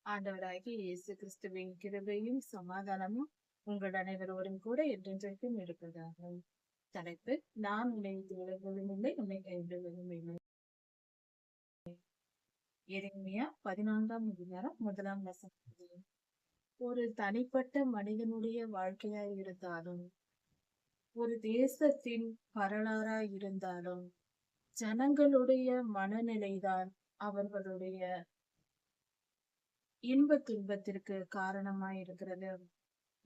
ஆண்டவராகிய இயேசு கிறிஸ்துவின் கிருபையும் சமாதானமும் உங்கள் அனைவரோடும் கூட என்றென்றைக்கும் இருப்பதாக. தலைப்பு: நான் உன்னை விட்டு இல்லை, உன்னை கைவிடுவதும் இல்லை. எரேமியா 14ஆம் அதிகாரம் 1ஆம் வசனம். ஒரு தனிப்பட்ட மனிதனுடைய வாழ்க்கையாய் இருந்தாலும், ஒரு தேசத்தின் வரலாறாய் இருந்தாலும், ஜனங்களுடைய மனநிலைதான் அவர்களுடைய இன்ப துன்பத்திற்கு காரணமாய் இருக்கிறது.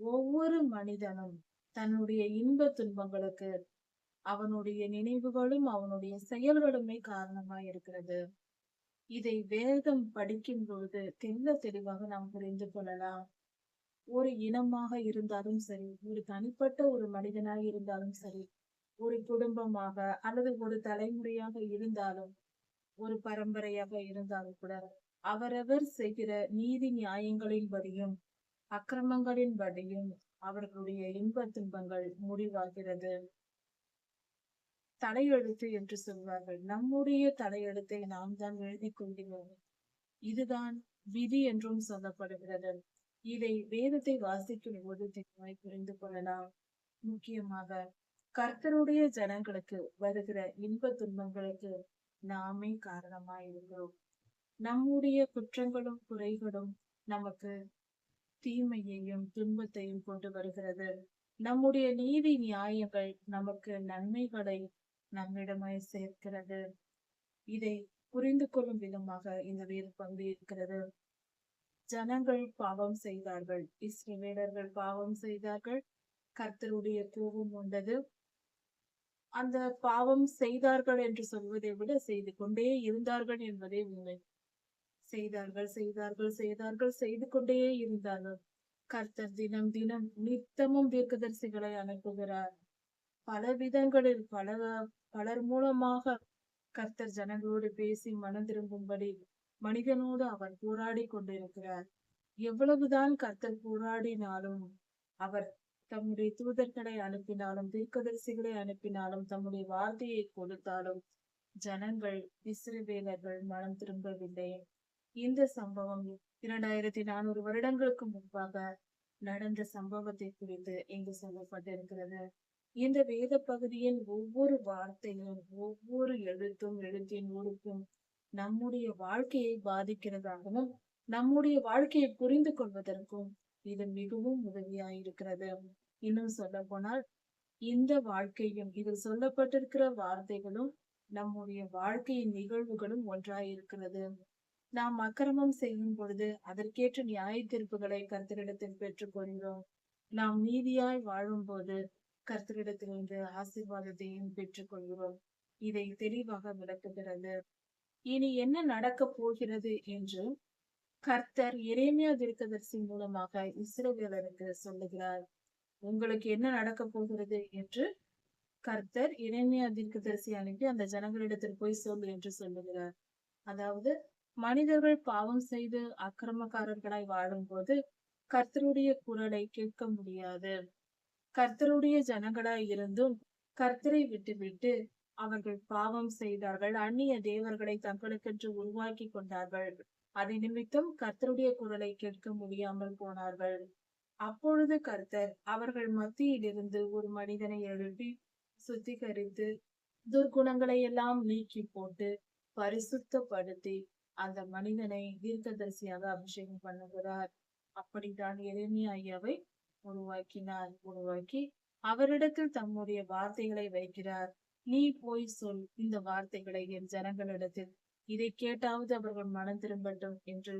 ஒவ்வொரு மனிதனும் தன்னுடைய இன்ப துன்பங்களுக்கு அவனுடைய நினைவுகளும் அவனுடைய செயல்களுமே காரணமாய் இருக்கிறது. இதை வேதம் படிக்கும் பொழுது தெளிவாக நாம் புரிந்து கொள்ளலாம். ஒரு இனமாக இருந்தாலும் சரி, ஒரு தனிப்பட்ட ஒரு மனிதனாக இருந்தாலும் சரி, ஒரு குடும்பமாக அல்லது ஒரு தலைமுறையாக இருந்தாலும், ஒரு பரம்பரையாக இருந்தாலும் கூட, அவரவர் செய்கிற நீதி நியாயங்களின்படியும் அக்கிரமங்களின்படியும் அவர்களுடைய இன்ப துன்பங்கள் முடிவாகிறது. தலையெழுத்து என்று சொல்வார்கள். நம்முடைய தலையெழுத்தை நாம் தான் எழுதி கொள்கிறோம். இதுதான் விதி என்றும் சொல்லப்படுகிறது. இதை வேதத்தை வாசிக்கும் போது தெளிவாய் புரிந்து கொள்ளலாம். முக்கியமாக கர்த்தருடைய ஜனங்களுக்கு வருகிற இன்ப துன்பங்களுக்கு நாமே காரணமாய் இருக்கிறோம். நம்முடைய குற்றங்களும் குறைகளும் நமக்கு தீமையையும் துன்பத்தையும் கொண்டு வருகிறது. நம்முடைய நீதி நியாயங்கள் நமக்கு நன்மைகளை நம்மிடமாய் சேர்க்கிறது. இதை புரிந்து கொள்ளும் விதமாக இந்த வேறு பகுதி இருக்கிறது. ஜனங்கள் பாவம் செய்தார்கள், இஸ்ரவேலர்கள் பாவம் செய்தார்கள், கர்த்தருடைய கோபம் கொண்டது. அந்த பாவம் செய்தார்கள் என்று சொல்வதை விட செய்து கொண்டே இருந்தார்கள் என்பதே உண்மை. செய்தார்கள் செய்தார்கள் செய்தார்கள் செய்து கொண்டே இருந்தார்கள். கர்த்தர் தினம் தினம் நித்தமும் தீர்க்கதரிசிகளை அனுப்புகிறார். பல விதங்களில் பலர் மூலமாக கர்த்தர் ஜனங்களோடு பேசி மனம் திரும்பும்படி மனிதனோடு அவர் போராடி கொண்டிருக்கிறார். எவ்வளவுதான் கர்த்தர் போராடினாலும், அவர் தம்முடைய தூதர்களை அனுப்பினாலும், தீர்க்கதரிசிகளை அனுப்பினாலும், தம்முடைய வார்த்தையை கொடுத்தாலும் ஜனங்கள் இஸ்ரவேலர்கள் மனம் திரும்பவில்லை. இந்த சம்பவம் 2400 வருடங்களுக்கு முன்பாக நடந்த சம்பவத்தை குறித்து இங்கு சொல்லப்பட்டிருக்கிறது. இந்த வேத பகுதியின் ஒவ்வொரு வார்த்தையும், ஒவ்வொரு எழுத்தின் உறுப்பும் நம்முடைய வாழ்க்கையை பாதிக்கிறதாகவும் நம்முடைய வாழ்க்கையை புரிந்து கொள்வதற்கும் இது மிகவும் உதவியாயிருக்கிறது. இன்னும் சொல்ல போனால், இந்த வாழ்க்கையும் இதில் சொல்லப்பட்டிருக்கிற வார்த்தைகளும் நம்முடைய வாழ்க்கையின் நிகழ்வுகளும் ஒன்றாயிருக்கிறது. நாம் அக்கிரமம் செய்யும் பொழுது அதற்கேற்ற நியாய தீர்ப்புகளை கர்த்தரிடத்தில் பெற்றுக் கொள்கிறோம். நாம் நீதியாய் வாழும் போது கர்த்தரிடத்திலிருந்து ஆசீர்வாதத்தையும் பெற்றுக் கொள்கிறோம். இதை தெளிவாக விளக்குகிறது. இனி என்ன நடக்கப் போகிறது என்று கர்த்தர் எரேமியா தீர்க்கதரிசி மூலமாக இஸ்ரவேலருக்கு சொல்லுகிறார். உங்களுக்கு என்ன நடக்கப் போகிறது என்று கர்த்தர் எரேமியா தீர்க்கதரிசி அனுப்பி அந்த ஜனங்களிடத்தில் போய் சொல் என்று சொல்லுகிறார். அதாவது, மனிதர்கள் பாவம் செய்து அக்கிரமக்காரர்களாய் வாழும் போது கர்த்தருடைய குரலை கேட்க முடியாது. கர்த்தருடைய ஜனங்களாய் இருந்தும் கர்த்தரை விட்டுவிட்டு அவர்கள் பாவம் செய்தார்கள், அந்நிய தேவர்களை தங்களுக்கென்று உருவாக்கி கொண்டார்கள். அதை நிமித்தம் கர்த்தருடைய குரலை கேட்க முடியாமல் போனார்கள். அப்பொழுது கர்த்தர் அவர்கள் மத்தியிலிருந்து ஒரு மனிதனை எழுப்பி சுத்திகரித்து துர்குணங்களை எல்லாம் நீக்கி போட்டு பரிசுத்தப்படுத்தி அந்த மனிதனை தீர்க்கதரிசியாக அபிஷேகம் பண்ணுகிறார். அப்படித்தான் எரேமியா ஐயாவை உருவாக்கி அவரிடத்தில் தம்முடைய வார்த்தைகளை வைக்கிறார். நீ போய் சொல் இந்த வார்த்தைகளை என் ஜனங்களிடத்தில், இதை கேட்டாவது அவர்கள் மனம் திரும்பட்டும் என்று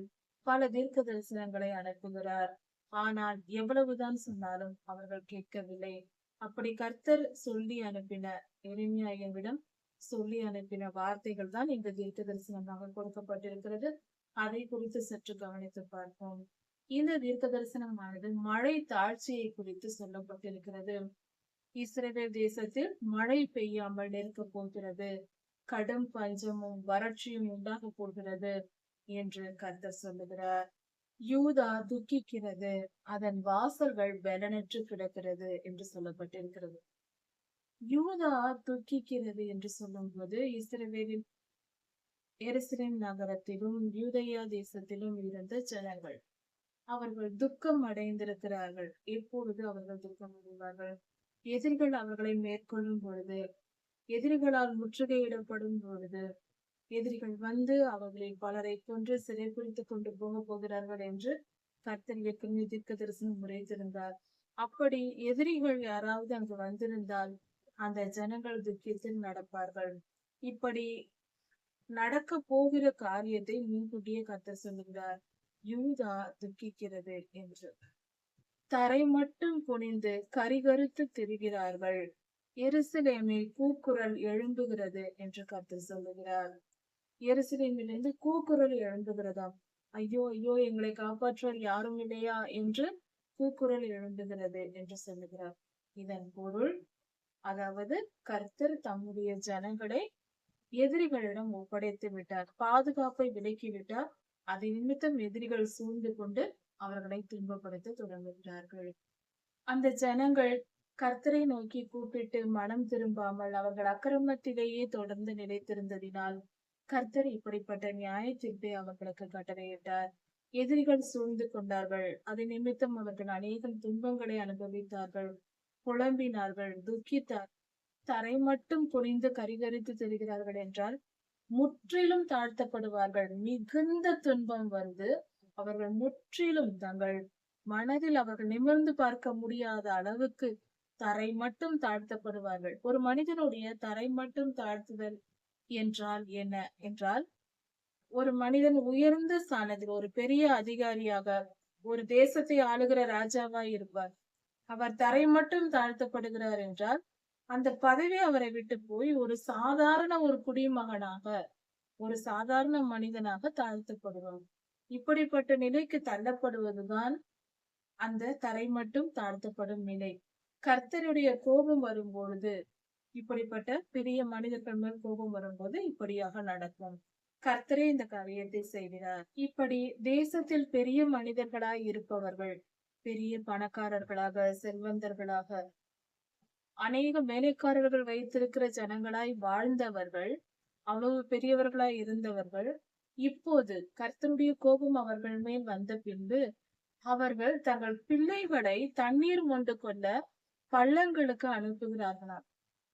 பல தீர்க்க தரிசனங்களை அனுப்புகிறார். ஆனால் எவ்வளவுதான் சொன்னாலும் அவர்கள் கேட்கவில்லை. அப்படி கர்த்தர் சொல்லி அனுப்பின எரேமியாவிடம் சொல்லி அனுப்பின வார்த்தைகள் தான் இந்த தீர்க்க தரிசனமாக கொடுக்கப்பட்டிருக்கிறது. அதை குறித்து சற்று கவனித்து பார்ப்போம். இந்த தீர்க்க தரிசனமானது மழை தாழ்ச்சியை குறித்து சொல்லப்பட்டிருக்கிறது. இஸ்ரவேல் தேசத்தில் மழை பெய்யாமல் நிற்க போகிறது, கடும் பஞ்சமும் வறட்சியும் உண்டாக போகிறது என்று கர்த்தர் சொல்லுகிறார். யூதா துக்கிக்கிறது, அதன் வாசல்கள் பலனற்று கிடக்கிறது என்று சொல்லப்பட்டிருக்கிறது. யூதா துக்கிக்கிறது என்று சொல்லும் போது இஸ்ரவேலில் எருசலேம் நகரத்திலும் யூதேயா தேசத்திலும் இருந்த ஜனங்கள். அவர்கள் துக்கம் அடைந்திருக்கிறார்கள். எப்பொழுது அவர்கள் துக்கம் அடைவார்கள்? எதிரிகள் அவர்களை மேற்கொள்ளும் பொழுது, எதிரிகளால் முற்றுகையிடப்படும் பொழுது, எதிரிகள் வந்து அவர்களில் பலரை கொன்று சிறைபிடித்துக் கொண்டு போகிறார்கள் என்று கர்த்தர் ஏற்கனவே தீர்க்க தரிசனம் உரைத்திருந்தார். அப்படி எதிரிகள் யாராவது அங்கு வந்திருந்தால் அந்த ஜனங்கள் துக்கத்தில் நடப்பார்கள். இப்படி நடக்க போகிற காரியத்தை முன்கூட்டியே கர்த்தர் சொல்லுகிறார். யூதா துக்கிக்கிறது என்று. தரை மட்டும் குனிந்து கரிகருத்து திரிகிறார்கள். எருசலேமில் கூக்குரல் எழும்புகிறது என்று கர்த்தர் சொல்லுகிறார். எருசலேமிலிருந்து கூக்குரல் எழும்புகிறதாம். ஐயோ ஐயோ, எங்களை காப்பாற்றுவர் யாரும் இல்லையா என்று கூக்குரல் எழும்புகிறது என்று சொல்லுகிறார். இதன் பொருள், அதாவது கர்த்தர் தம்முடைய ஜனங்களை எதிரிகளிடம் ஒப்படைத்து விட்டார், பாதுகாப்பை விலக்கி விட்டார். அதை நிமித்தம் எதிரிகள் சூழ்ந்து கொண்டு அவர்களை துன்பப்படுத்த தொடங்குகிறார்கள். அந்த ஜனங்கள் கர்த்தரை நோக்கி கூப்பிட்டு மனம் திரும்பாமல் அவர்கள் அக்கிரமத்திலேயே தொடர்ந்து நிலைத்திருந்ததினால் கர்த்தர் இப்படிப்பட்ட நியாய தீர்ப்பை அவர்களுக்கு கட்டளையிட்டார். எதிரிகள் சூழ்ந்து கொண்டார்கள். அதை நிமித்தம் அவர்கள் அநேகம் துன்பங்களை அனுபவித்தார்கள், புலம்பினார்கள், துக்கித்தார். தரை மட்டும் குனிந்து கரிகரித்து தெரிகிறார்கள் என்றால் முற்றிலும் தாழ்த்தப்படுவார்கள். மிகுந்த துன்பம் வந்து அவர்கள் முற்றிலும் தங்கள் மனதில் அவர்கள் நிமிர்ந்து பார்க்க முடியாத அளவுக்கு தரை மட்டும் தாழ்த்தப்படுவார்கள். ஒரு மனிதனுடைய தரை மட்டும் தாழ்த்துதல் என்றால் என்ன என்றால், ஒரு மனிதன் உயர்ந்த ஸ்தானத்தில் ஒரு பெரிய அதிகாரியாக ஒரு தேசத்தை ஆளுகிற ராஜாவாய் இருப்பார். அவர் தரை மட்டும் தாழ்த்தப்படுகிறார் என்றால் அந்த பதவி அவரை விட்டு போய் ஒரு குடிமகனாக, ஒரு சாதாரண மனிதனாக தாழ்த்தப்படுவார். இப்படிப்பட்ட நிலைக்கு தள்ளப்படுவதுதான் அந்த தரை மட்டும் தாழ்த்தப்படும் நிலை. கர்த்தருடைய கோபம் வரும்பொழுது, இப்படிப்பட்ட பெரிய மனிதர்கள் மேல் கோபம் வரும்போது இப்படியாக நடக்கும். கர்த்தரே இந்த காரியத்தை செய்கிறார். இப்படி தேசத்தில் பெரிய மனிதர்களாய் இருப்பவர்கள், பெரிய பணக்காரர்களாக, செல்வந்தர்களாக, அநேக வேலைக்காரர்கள் வைத்திருக்கிற ஜனங்களாய் வாழ்ந்தவர்கள், அவ்வளவு பெரியவர்களாய் இருந்தவர்கள், இப்போது கர்த்தருடைய கோபம் அவர்கள் மேல் வந்த பின்பு அவர்கள் தங்கள் பிள்ளைகளை தண்ணீர் மொண்டு கொள்ள பள்ளங்களுக்கு அனுப்புகிறார்களாம்.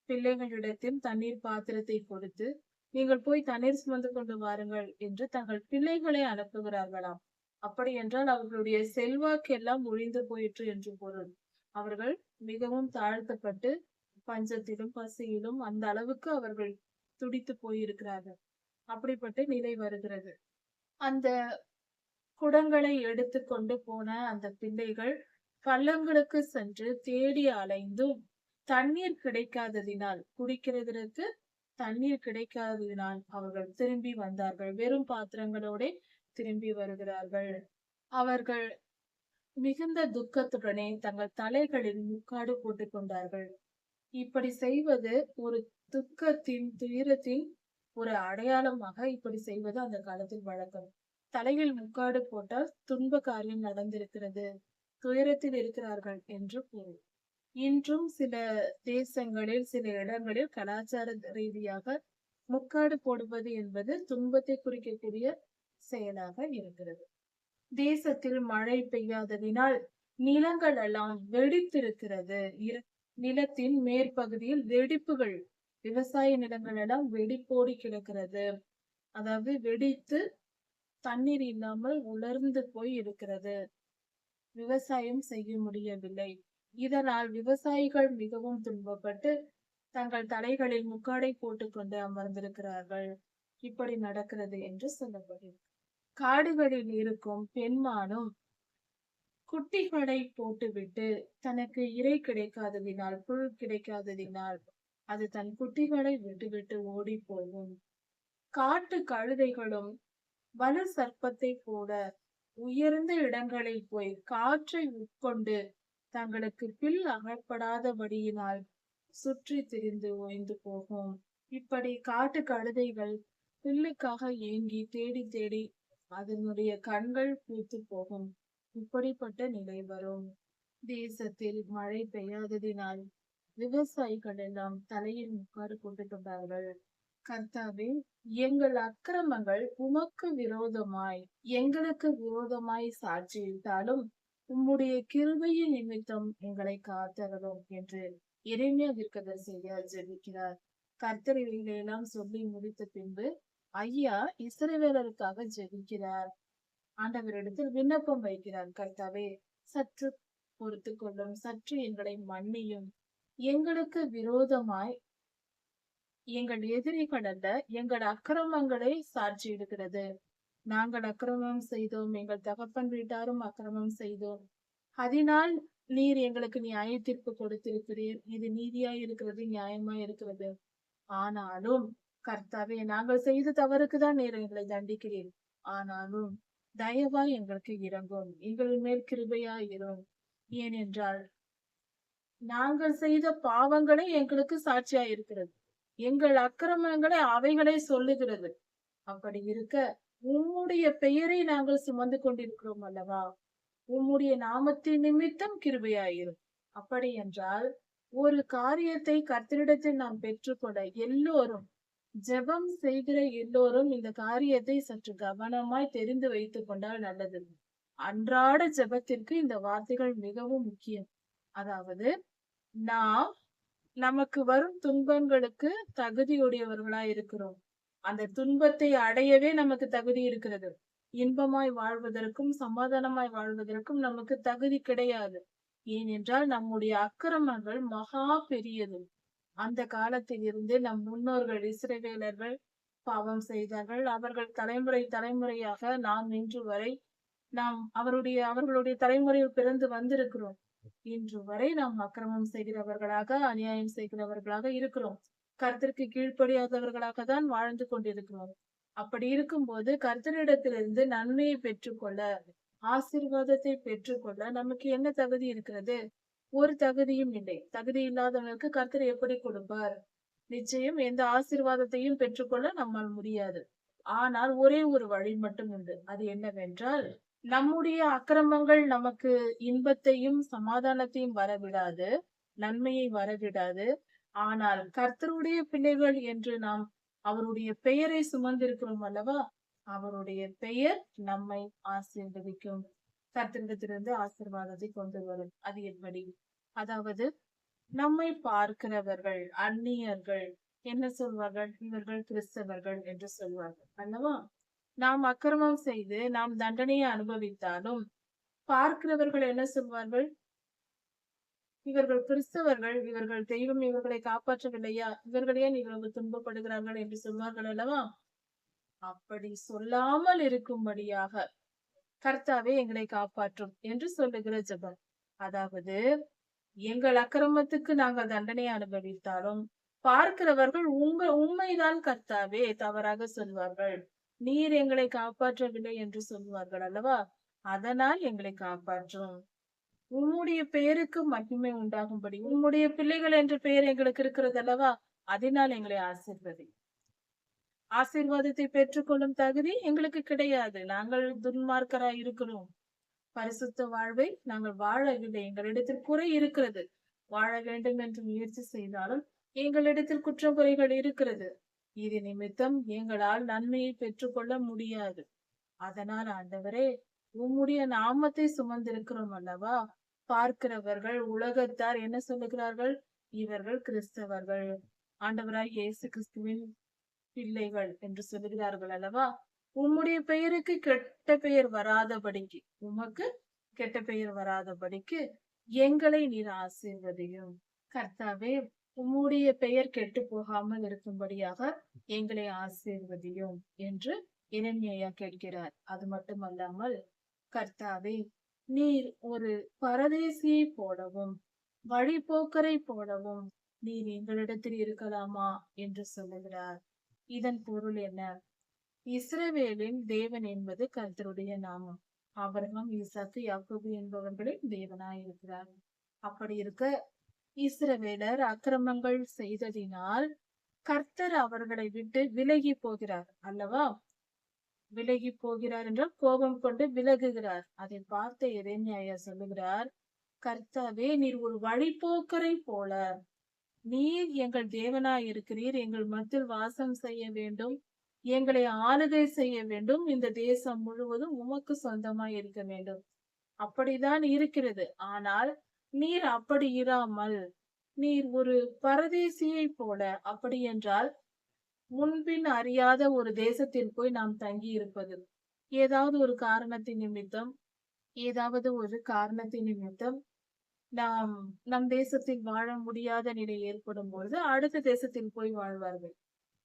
பிள்ளைகளிடத்தில் தண்ணீர் பாத்திரத்தை கொடுத்து, நீங்கள் போய் தண்ணீர் சுமந்து கொண்டு வாருங்கள் என்று தங்கள் பிள்ளைகளை அனுப்புகிறார்களாம். அப்படி என்றால் அவர்களுடைய செல்வாக்கு எல்லாம் ஒழிந்து போயிற்று என்று பொருள். அவர்கள் மிகவும் தாழ்த்தப்பட்டு பஞ்சத்திலும் பசியிலும் அந்த அளவுக்கு அவர்கள் துடித்து போயிருக்கிறார்கள். அப்படிப்பட்ட நிலை வருகிறது. அந்த குடங்களை எடுத்து கொண்டு போன அந்த பிள்ளைகள் பள்ளங்களுக்கு சென்று தேடி அலைந்தும் தண்ணீர் கிடைக்காததினால், குடிக்கிறதற்கு தண்ணீர் கிடைக்காததினால் அவர்கள் திரும்பி வந்தார்கள். வெறும் பாத்திரங்களோட திரும்பி வருகிறார்கள். அவர்கள் மிகுந்த துக்கத்துடனே தங்கள் தலைகளில் முக்காடு போட்டுக் கொண்டார்கள். இப்படி செய்வது ஒரு துக்கத்தின், துயரத்தின் ஒரு அடையாளமாக இப்படி செய்வது அந்த காலத்தில் வழக்கம். தலையில் முக்காடு போட்டால் துன்ப காரியம் நடந்திருக்கிறது, துயரத்தில் இருக்கிறார்கள் என்று பொருள். இன்றும் சில தேசங்களில், சில இடங்களில் கலாச்சார ரீதியாக முக்காடு போடுவது என்பது துன்பத்தை குறிக்கக்கூடிய செயலாக இருக்கிறது. தேசத்தில் மழை பெய்யாததினால் நிலங்கள் எல்லாம் வெடித்திருக்கிறது. நிலத்தின் மேற்பகுதியில் வெடிப்புகள், விவசாய நிலங்கள் எல்லாம் வெடிப்போடி கிடக்கிறது. அதாவது வெடித்து தண்ணீர் இல்லாமல் உலர்ந்து போய் இருக்கிறது. விவசாயம் செய்ய முடியவில்லை. இதனால் விவசாயிகள் மிகவும் துன்பப்பட்டு தங்கள் தலைகளில் முக்காடை போட்டுக்கொண்டு அமர்ந்திருக்கிறார்கள். இப்படி நடக்கிறது என்று சொல்லப்படுகிறது. காடுகளில் இருக்கும் பெண்மானும் குட்டிகளை போட்டுவிட்டு தனக்கு இரை கிடைக்காததினால், புல் கிடைக்காததினால் அது தன் குட்டிகளை விட்டுவிட்டு ஓடி போகும். காட்டு கழுதைகளும் வலு சர்ப்பத்தை போல உயர்ந்த இடங்களில் போய் காற்றை உட்கொண்டு தங்களுக்கு பில் அகப்படாதபடியினால் சுற்றி திரிந்து ஓய்ந்து போகும். இப்படி காட்டு கழுதைகள் பில்லுக்காக ஏங்கி தேடி தேடி அதனுடைய கண்கள் பூத்து போகும். இப்படிப்பட்ட நிலை வரும். தேசத்தில் மழை பெய்யாததினால் விவசாயிகள் எல்லாம் தலையில் முக்காடு போட்டுக் கொண்டார்கள். கர்த்தாவே, எங்கள் அக்கிரமங்கள் உமக்கு விரோதமாய் எங்களுக்கு விரோதமாய் சாட்சியிட்டாலும் உம்முடைய கிருபையின் நிமித்தம் எங்களை காத்தருளும் என்று எரேமியா தீர்க்கதரிசியால் ஜெபிக்கிறார். கர்த்தர் இவைகளெல்லாம் சொல்லி முடித்த பின்பு ஐயா இஸ்ரவேலருக்காக ஜெபிக்கிறார். ஆண்டவரிடத்தில் விண்ணப்பம் வைக்கிறார். கர்த்தாவே, சற்று பொறுத்து கொள்ளும், சற்று எங்களை மன்னியும். எங்களுக்கு விரோதமாய் எங்கள் எதிரிகள் அல்ல, எங்கள் அக்கிரமங்களை சாட்சியிடுகிறது. நாங்கள் அக்கிரமம் செய்தோம், எங்கள் தகப்பன் வீட்டாரும் அக்கிரமம் செய்தோம். அதனால் நீர் எங்களுக்கு நியாய தீர்ப்பு கொடுத்திருக்கிறீர். இது நீதியாய் இருக்கிறது, நியாயமாய் இருக்கிறது. ஆனாலும் கர்த்தாவே, நாங்கள் செய்த தவறுக்குதான் நீர் எங்களை தண்டிக்கிறீர். ஆனாலும் தயவாய் எங்களுக்கு இரங்கும், எங்கள் மேல் கிருபையாய் இரும். ஏனென்றால் நாங்கள் செய்த பாவங்களே எங்களுக்கு சாட்சியாய் இருக்கிறது. எங்கள் அக்கிரமங்களை அவைகளை சொல்லுகிறது. அப்படி இருக்க உம்முடைய பெயரை நாங்கள் சுமந்து கொண்டிருக்கிறோம் அல்லவா? உம்முடைய நாமத்தின் நிமித்தம் கிருபையாயிரும். அப்படி என்றால் ஒரு காரியத்தை கர்த்தரிடத்தில் நாம் பெற்றுக்கொள்ள எல்லோரும், ஜெபம் செய்கிற எல்லோரும் இந்த காரியத்தை சற்று கவனமாய் தெரிந்து வைத்துக் கொண்டால் நல்லது. அன்றாட ஜெபத்திற்கு இந்த வார்த்தைகள் மிகவும் முக்கியம். அதாவது, நாம் நமக்கு வரும் துன்பங்களுக்கு தகுதியுடையவர்களாய் இருக்கிறோம். அந்த துன்பத்தை அடையவே நமக்கு தகுதி இருக்கிறது. இன்பமாய் வாழ்வதற்கும் சமாதானமாய் வாழ்வதற்கும் நமக்கு தகுதி கிடையாது. ஏனென்றால் நம்முடைய அக்கிரமங்கள் மகா பெரியது. அந்த காலத்தில் இருந்து நம் முன்னோர்கள் இஸ்ரவேலர்கள் பாவம் செய்தார்கள். அவர்கள் தலைமுறை தலைமுறையாக நாம் இன்று வரை நாம் அவர்களுடைய தலைமுறையில் பிறந்து வந்திருக்கிறோம். இன்று வரை நாம் அக்கிரமம் செய்கிறவர்களாக, அநியாயம் செய்கிறவர்களாக இருக்கிறோம். கர்த்தருக்கு கீழ்ப்படியாதவர்களாக தான் வாழ்ந்து கொண்டிருக்கிறோம். அப்படி இருக்கும்போது கர்த்தரிடத்திலிருந்து நன்மையை பெற்றுக்கொள்ள, ஆசீர்வாதத்தை பெற்றுக்கொள்ள நமக்கு என்ன தகுதி இருக்கிறது? ஒரு தகுதியும் இல்லை. தகுதி இல்லாதவனுக்கு கர்த்தர் எப்படி கொடுப்பார்? நிச்சயம் எந்த ஆசீர்வாதத்தையும் பெற்றுக்கொள்ள நம்மால் முடியாது. ஆனால் ஒரே ஒரு வழி மட்டும் உண்டு. அது என்னவென்றால், நம்முடைய அக்கிரமங்கள் நமக்கு இன்பத்தையும் சமாதானத்தையும் வரவிடாது, நன்மையை வரவிடாது. ஆனால் கர்த்தருடைய பிள்ளைகள் என்று நாம் அவருடைய பெயரை சுமந்திருக்கிறோம் அல்லவா? அவருடைய பெயர் நம்மை ஆசீர்வதிக்கும். கர்த்தரிடத்திலிருந்து ஆசீர்வாதத்தை கொண்டு வரும். அது எப்படி? அதாவது, நம்மை பார்க்கிறவர்கள், அந்நியர்கள் என்ன சொல்வார்கள்? இவர்கள் கிறிஸ்தவர்கள் என்று சொல்வார்கள் அல்லவா? நாம் அக்கிரமம் செய்து நாம் தண்டனையை அனுபவித்தாலும் பார்க்கிறவர்கள் என்ன சொல்வார்கள்? இவர்கள் கிறிஸ்தவர்கள், இவர்கள் தெய்வம் இவர்களை காப்பாற்றவில்லையா, இவர்கள் ஏன் இவ்வளவு துன்பப்படுகிறார்கள் என்று சொல்வார்கள் அல்லவா? அப்படி சொல்லாமல் இருக்கும்படியாக கர்த்தாவே எங்களை காப்பாற்றும் என்று சொல்லுகிற ஜெபம். அதாவது, எங்கள் அக்கிரமத்துக்கு நாங்கள் தண்டனை அனுபவித்தாலும் பார்க்கிறவர்கள் உண்மைதான் கர்த்தாவே தவறாக சொல்வார்கள். நீர் எங்களை காப்பாற்றவில்லை என்று சொல்வார்கள் அல்லவா? அதனால் எங்களை காப்பாற்றும். உம்முடைய பெயருக்கு மகிமை உண்டாகும்படி உம்முடைய பிள்ளைகள் என்ற பெயர் எங்களுக்கு இருக்கிறது அல்லவா? அதனால் எங்களை ஆசீர்வதி. ஆசீர்வாதத்தை பெற்றுக்கொள்ளும் தகுதி எங்களுக்கு கிடையாது. நாங்கள் துன்மார்க்கராய் இருக்கிறோம். பரிசுத்த வாழ்வை நாங்கள் வாழவில்லை. எங்களிடத்தில் குறை இருக்கிறது. வாழ வேண்டும் என்று முயற்சி செய்தாலும் எங்களிடத்தில் குற்றங்குறைகள் இருக்கிறது. இது நிமித்தம் எங்களால் நன்மையை பெற்றுக்கொள்ள முடியாது. அதனால் ஆண்டவரே, உம்முடைய நாமத்தை சுமந்திருக்கிறோம் அல்லவா? பார்க்கிறவர்கள், உலகத்தார் என்ன சொல்லுகிறார்கள்? இவர்கள் கிறிஸ்தவர்கள், ஆண்டவராய் இயேசு கிறிஸ்துவின் பிள்ளைகள் என்று சொல்லுகிறார்கள் அல்லவா? உம்முடைய பெயருக்கு கெட்ட பெயர் வராதபடிக்கு, உமக்கு கெட்ட பெயர் வராதபடிக்கு எங்களை நீர் ஆசீர்வதியும். கர்த்தாவே, உம்முடைய பெயர் கெட்டு போகாமல் இருக்கும்படியாக எங்களை ஆசீர்வதியும் என்று எரேமியா கேட்கிறார். அது மட்டுமல்லாமல், கர்த்தாவே, நீர் ஒரு பரதேசியை போலவும் வழிபோக்கரை போலவும் நீர் எங்களிடத்தில் இருக்கலாமா என்று சொல்லுகிறார். இதன் பொருள் என்ன? இஸ்ரவேலின் தேவன் என்பது கர்த்தருடைய நாமம். ஆபிரகாம், ஈசாக்கு, யாக்கோபு என்பவர்களின் தேவனாய் இருக்கிறார். அப்படி இருக்க இஸ்ரவேலர் அக்கிரமங்கள் செய்ததினால் கர்த்தர் அவர்களை விட்டு விலகி போகிறார் அல்லவா? விலகி போகிறார் என்றால் கோபம் கொண்டு விலகுகிறார். அதை பார்த்த எரேமியா சொல்லுகிறார், கர்த்தாவே, நீர் ஒரு வழிபோக்கரை போல நீர் எங்கள் தேவனாய் இருக்கிறீர், எங்கள் மத்தியில் வாசம் செய்ய வேண்டும், எங்களை ஆளுகை செய்ய வேண்டும், இந்த தேசம் முழுவதும் உமக்கு சொந்தமாய் இருக்க வேண்டும். அப்படிதான் இருக்கிறது. ஆனால் நீர் அப்படி இராமல், நீர் ஒரு பரதேசியைப் போல, அப்படி என்றால் முன்பின் அறியாத ஒரு தேசத்தில் போய் நாம் தங்கி இருப்பது. ஏதாவது ஒரு காரணத்தின் நிமித்தம் ஏதாவது ஒரு காரணத்தின் நிமித்தம் நாம் நம் தேசத்தில் வாழ முடியாத நிலை ஏற்படும் பொழுது அடுத்த தேசத்தில் போய் வாழ்வார்கள்.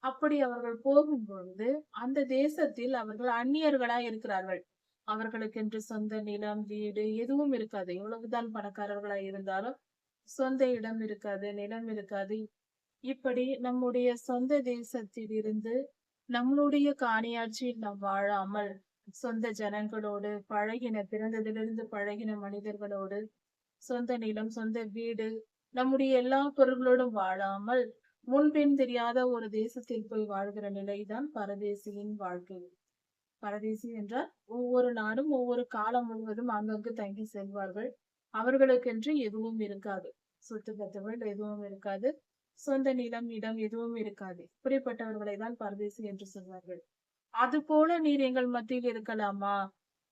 அப்படி அவர்கள் போகும்பொழுது அந்த தேசத்தில் அவர்கள் அந்நியர்களாய் இருக்கிறார்கள். அவர்களுக்கென்று சொந்த நிலம், வீடு எதுவும் இருக்காது. எவ்வளவுதான் பணக்காரர்களாய் இருந்தாலும் சொந்த இடம் இருக்காது, நிலம் இருக்காது. இப்படி நம்முடைய சொந்த தேசத்தில் இருந்து நம்மளுடைய காணியாட்சியில் நாம் வாழாமல் சொந்த ஜனங்களோடு பழகின பிறந்ததிலிருந்து பழகின மனிதர்களோடு சொந்த நிலம், சொந்த வீடு, நம்முடைய எல்லா பொருள்களோடும் வாழாமல் முன்பின் தெரியாத ஒரு தேசத்தில் போய் வாழ்கிற நிலைதான் பரதேசியின் வாழ்க்கை. பரதேசி என்றால் ஒவ்வொரு நாடும் ஒவ்வொரு காலம் முழுவதும் அங்கங்கு தங்கி செல்வார்கள். அவர்களுக்கென்று எதுவும் இருக்காது. சொத்து பத்துகள் எதுவும் இருக்காது. சொந்த நிலம், இடம் எதுவும் இருக்காது. இப்படிப்பட்டவர்களை தான் பரதேசி என்று சொல்வார்கள். அது போல நீர் எங்கள் மத்தியில் இருக்கலாமா?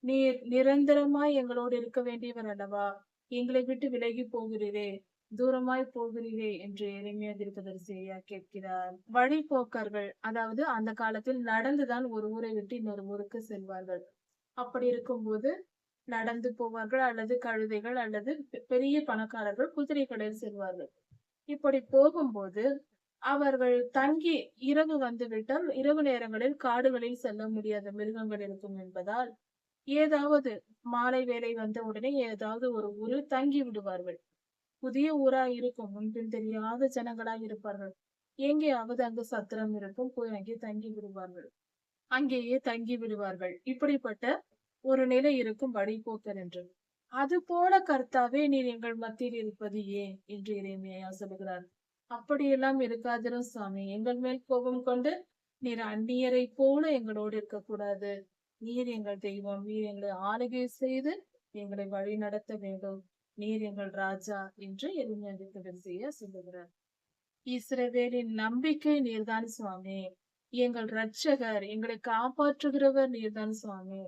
நீர் நிரந்தரமாய் எங்களோடு இருக்க வேண்டியவர் அல்லவா? எங்களை விட்டு விலகி போகிறீரே, தூரமாய் போகிறீரே என்று எரேமியா தீர்க்கதரிசி ஐயா கேட்கிறார். வழிபோக்கர்கள், அதாவது அந்த காலத்தில் நடந்துதான் ஒரு ஊரை விட்டு இன்னொரு ஊருக்கு செல்வார்கள். அப்படி இருக்கும்போது நடந்து போவார்கள், அல்லது கழுதைகள், அல்லது பெரிய பணக்காரர்கள் குதிரைகளில் செல்வார்கள். இப்படி போகும்போது அவர்கள் தங்கி இரவு வந்துவிட்டால் இரவு நேரங்களில் காடுகளில் செல்ல முடியாத மிருகங்கள் இருக்கும் என்பதால் ஏதாவது மாலை வேலை வந்த உடனே ஏதாவது ஒரு ஊரில் தங்கி விடுவார்கள். புதிய ஊரா இருக்கும், முன்பின் தெரியாத ஜனங்களாய் இருப்பார்கள். எங்கேயாவது அங்கு சத்திரம் இருக்கும், போய் அங்கே தங்கி விடுவார்கள். அங்கேயே தங்கி விடுவார்கள். இப்படிப்பட்ட ஒரு நிலை இருக்கும் வழிபோக்கர் என்று. அது போல கர்த்தாவே நீர் எங்கள் மத்தியில் இருப்பது ஏன் என்று எரேமியா சொல்லுகிறார். அப்படியெல்லாம் இருக்காதிரும் சுவாமி. எங்கள் மேல் கோபம் கொண்டு நீர் அந்நியரை போல எங்களோடு இருக்கக்கூடாது. நீர் எங்கள் தெய்வம், நீர் எங்களை ஆளுகை செய்து எங்களை வழி நடத்த வேண்டும். நீர் எங்கள் ராஜா என்று எரேமியா தீர்க்கதரிசியா சொல்லுகிறார். இஸ்ரவேலின் நம்பிக்கை நீர்தான் சுவாமி. எங்கள் இரட்சகர், எங்களை காப்பாற்றுகிறவர் நீர்தான் சுவாமி.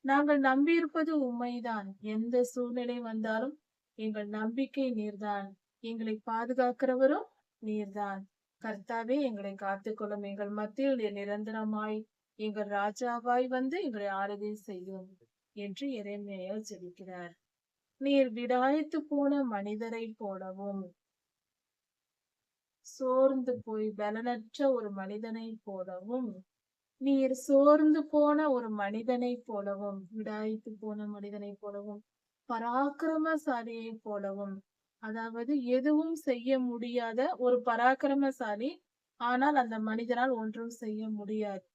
நாங்கள் நம்பியிருப்பது உண்மைதான். எந்த சூழ்நிலை வந்தாலும் எங்கள் நம்பிக்கை நீர்தான். எங்களை பாதுகாக்கிறவரும் நீர்தான். கர்த்தாவே எங்களை காத்துக்கொள்ளும். எங்கள் மத்தியில் நீர் நிரந்தரமாய் எங்கள் ராஜாவாய் வந்து எங்களை ஆளுகை செய்யும் என்று எரேமியா ஜெபிக்கிறார். நீர் விடாய்த்து போன மனிதரை போலவும், சோர்ந்து போய் பலனற்ற ஒரு மனிதனை போலவும், நீர் சோர்ந்து போன ஒரு மனிதனை போலவும், விடாய்த்து போன மனிதனை போலவும், பராக்கிரமசாலியை போலவும், அதாவது எதுவும் செய்ய முடியாத ஒரு பராக்கிரமசாலி, ஆனால் அந்த மனிதனால் ஒன்றும் செய்ய முடியாது,